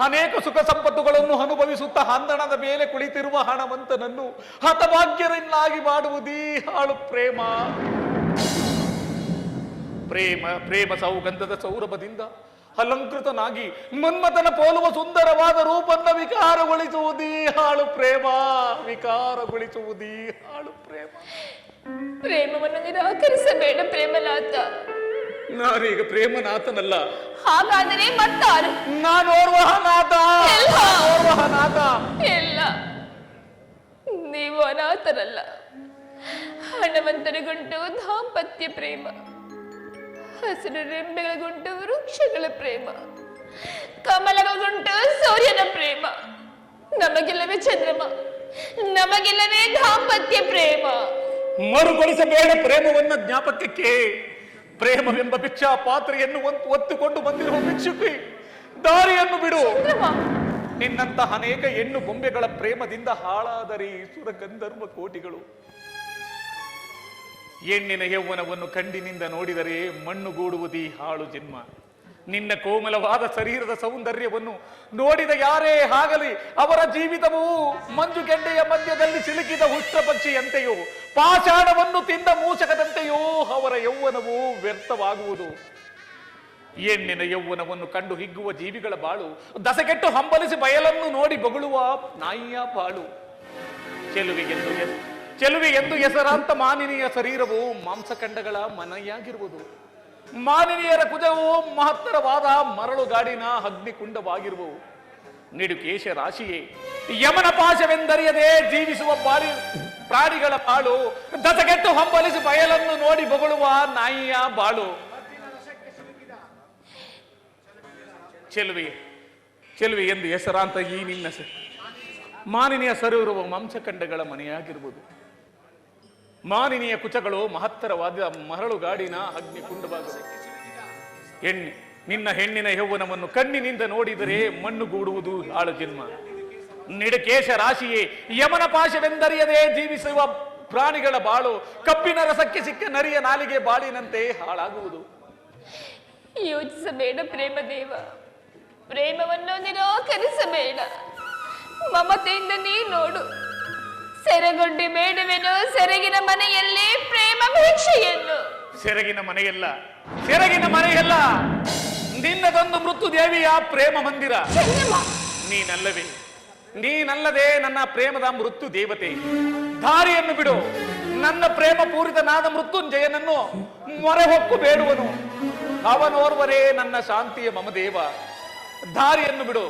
ಅನೇಕ ಸುಖ ಸಂಪತ್ತುಗಳನ್ನು ಅನುಭವಿಸುತ್ತಾ ಹಂದಣದ ಮೇಲೆ ಕುಳಿತಿರುವ ಹಣವಂತನನ್ನು ಹತಭಾಗ್ಯರನ್ನಾಗಿ ಮಾಡುವುದೀ ಹಾಳು ಪ್ರೇಮ. ಪ್ರೇಮ ಸೌಗಂಧದ ಸೌರಭದಿಂದ ಅಲಂಕೃತನಾಗಿ ಮನ್ಮಥನ ಪೋಲುವ ಸುಂದರವಾದ ರೂಪನ್ನ ವಿಕಾರಗೊಳಿಸುವುದೀ ಹಾಳು ಪ್ರೇಮ. ಪ್ರೇಮವನ್ನು ನಿರಾಕರಿಸಬೇಡ ಪ್ರೇಮನಾಥ. ನಾನೀಗ ಪ್ರೇಮನಾಥನಲ್ಲ. ಹಾಗಾದರೆ ಮತ್ತಾರು? ನಾನು ಓರ್ವನಾಥ. ಇಲ್ಲ, ನೀವು ಅನಾಥರಲ್ಲ. ಹಣವಂತರಿಗುಂಟು ದಾಂಪತ್ಯ ಪ್ರೇಮ, ಹಸಿರು ರೆಂಬೆಗಳಿಗುಂಟು ವೃಕ್ಷಗಳ ಪ್ರೇಮ, ಕಮಲಗಳಿಗುಂಟು ಸೂರ್ಯನ ಪ್ರೇಮ. ನಮಗಿಲ್ಲವೇ ಚಂದ್ರಮ, ನಮಗಿಲ್ಲವೇ ದಾಂಪತ್ಯ ಪ್ರೇಮ? ಮರುಗೊಳಿಸಬೇಡ ಪ್ರೇಮವನ್ನ ಜ್ಞಾಪಕಕ್ಕೆ. ಪ್ರೇಮವೆಂಬ ಭಿಕ್ಷಾ ಪಾತ್ರೆಯನ್ನು ಒತ್ತುಕೊಂಡು ಬಂದಿರುವ ಭಿಕ್ಷುಕಿ, ದಾರಿಯನ್ನು ಬಿಡು. ನಿನ್ನಂತಹ ಅನೇಕ ಹೆಣ್ಣು ಬೊಂಬೆಗಳ ಪ್ರೇಮದಿಂದ ಹಾಳಾದರೆ ಸುರಗಂಧರ್ವ ಕೋಟಿಗಳು. ಹೆಣ್ಣಿನ ಯೌವನವನ್ನು ಕಣ್ಣಿನಿಂದ ನೋಡಿದರೆ ಮಣ್ಣುಗೂಡುವುದೀ ಹಾಳು ಜನ್ಮ. ನಿನ್ನ ಕೋಮಲವಾದ ಶರೀರದ ಸೌಂದರ್ಯವನ್ನು ನೋಡಿದ ಯಾರೇ ಆಗಲಿ ಅವರ ಜೀವಿತವು ಮಂಜುಗೆಡ್ಡೆಯ ಮಧ್ಯದಲ್ಲಿ ಸಿಲುಕಿದ ಹುಷ್ಟ ಪಕ್ಷಿಯಂತೆಯೋ ಪಾಷಾಣವನ್ನು ತಿಂದ ಮೂಷಕದಂತೆಯೋ ಅವರ ಯೌವನವು ವ್ಯರ್ಥವಾಗುವುದು. ಹೆಣ್ಣಿನ ಯೌವನವನ್ನು ಕಂಡು ಹಿಗ್ಗುವ ಜೀವಿಗಳ ಬಾಳು ದಸಗೆಟ್ಟು ಹಂಬಲಿಸಿ ಬಯಲನ್ನು ನೋಡಿ ಬೊಗಳುವ ನಾಯಿಯ ಬಾಳು. ಚೆಲುವಿಗೆಂದು ಹೆಸರಾಂತ ಮಾನಿನಿಯ ಶರೀರವು ಮಾಂಸಖಂಡಗಳ ಮನೆಯಾಗಿರುವುದು. ಮಾನಿನಿಯರ ಕುಜವು ಮಹತ್ತರವಾದ ಮರಳುಗಾಡಿನ ಅಗ್ನಿಕುಂಡವಾಗಿರುವವು. ನಿಡುಕೇಶ ರಾಶಿಯೇ ಯಮನ ಪಾಶವೆಂದರಿಯದೆ ಜೀವಿಸುವ ಪ್ರಾಣಿಗಳ ಬಾಳು ದಸಗೆಟ್ಟು ಹಂಬಲಿಸಿ ಬಯಲನ್ನು ನೋಡಿ ಬೊಗಳುವ ನಾಯಿಯ ಬಾಳು. ಚೆಲುವೆ ಎಂದು ಹೆಸರಾಂತ ಈ ನಿನ್ನ ಮಾನಿನಿಯ ಸರಿರುವ ಮಾಂಸಖಂಡಗಳ ಮನೆಯಾಗಿರುವುದು. ಮಾನಿನಿಯ ಕುಚಗಳು ಮಹತ್ತರವಾದ ಮರಳುಗಾಡಿನ ಅಗ್ನಿಕುಂಡವಾಗುವುದು. ನಿನ್ನ ಹೆಣ್ಣಿನ ಯೌವನವನ್ನು ಕಣ್ಣಿನಿಂದ ನೋಡಿದರೆ ಮಣ್ಣುಗೂಡುವುದು ಹಾಳು ಜನ್ಮ. ನಿಡಕೇಶ ರಾಶಿಯೇ ಯಮನ ಪಾಶವೆಂದರಿಯದೆ ಜೀವಿಸುವ ಪ್ರಾಣಿಗಳ ಬಾಳು ಕಬ್ಬಿನ ರಸಕ್ಕೆ ಸಿಕ್ಕ ನರಿಯ ನಾಲಿಗೆ ಬಾಳಿನಂತೆ ಹಾಳಾಗುವುದು. ಯೋಚಿಸಬೇಡ ಪ್ರೇಮದೇವ, ಪ್ರೇಮವನ್ನು ನಿರಾಕರಿಸಬೇಡ. ಮಮತೆಯಿಂದ ನೀ ನೋಡು, ಸೆರೆಗೊಂಡಿ ಬೇಡುವೆನು ಸೆರಗಿನ ಮನೆಯಲ್ಲಿ ಪ್ರೇಮ ಭಿಕ್ಷೆಯನ್ನು. ಸೆರಗಿನ ಮನೆಯಲ್ಲ, ನಿನ್ನದೊಂದು ಮೃತ್ಯು ದೇವಿಯ ಪ್ರೇಮ ಮಂದಿರ. ನೀನಲ್ಲದೆ ನನ್ನ ಪ್ರೇಮದ ಮೃತ್ಯು ದೇವತೆ. ದಾರಿಯನ್ನು ಬಿಡು, ನನ್ನ ಪ್ರೇಮ ಪೂರಿತನಾದ ಮೃತ್ಯುಂಜಯನನ್ನು ಮೊರೆ ಹೊಕ್ಕು ಬೇಡುವನು. ಅವನೋರ್ವರೇ ನನ್ನ ಶಾಂತಿಯ ಮಮದೇವ. ದಾರಿಯನ್ನು ಬಿಡು,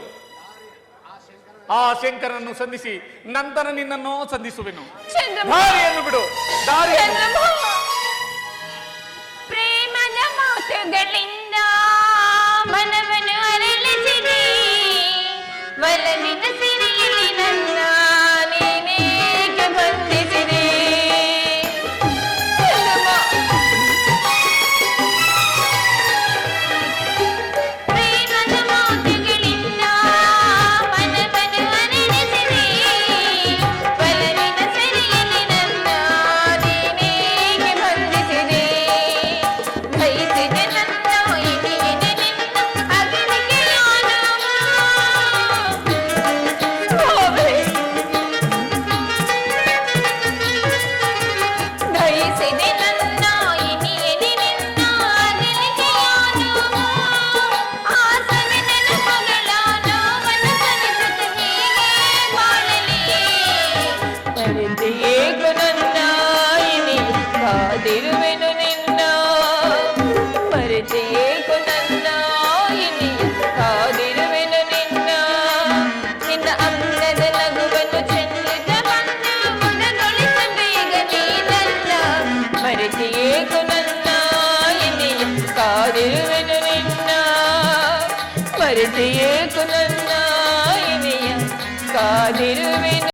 ಆ ಶಂಕರನನ್ನು ಸಂಧಿಸಿ ನಂತರ ನಿನ್ನನ್ನು ಸಂಧಿಸುವೆನು. ದಾರಿಯನ್ನು ಬಿಡು, ಪ್ರೇಮದ ಮಾತುಗಳಿಂದ ಮನವನ್ನು ಅರಳಿಸಿದೆ, ಒಲವಿನ ಸಿರಿಯಲ್ಲಿ ನನ್ನ ನೀನೇಕೆ ಬಂಧಿಸಿದೆ. ಏಕ ನನ್ನಾಯಿನಿ ಕಾದಿರುವೆನು ನಿನ್ನ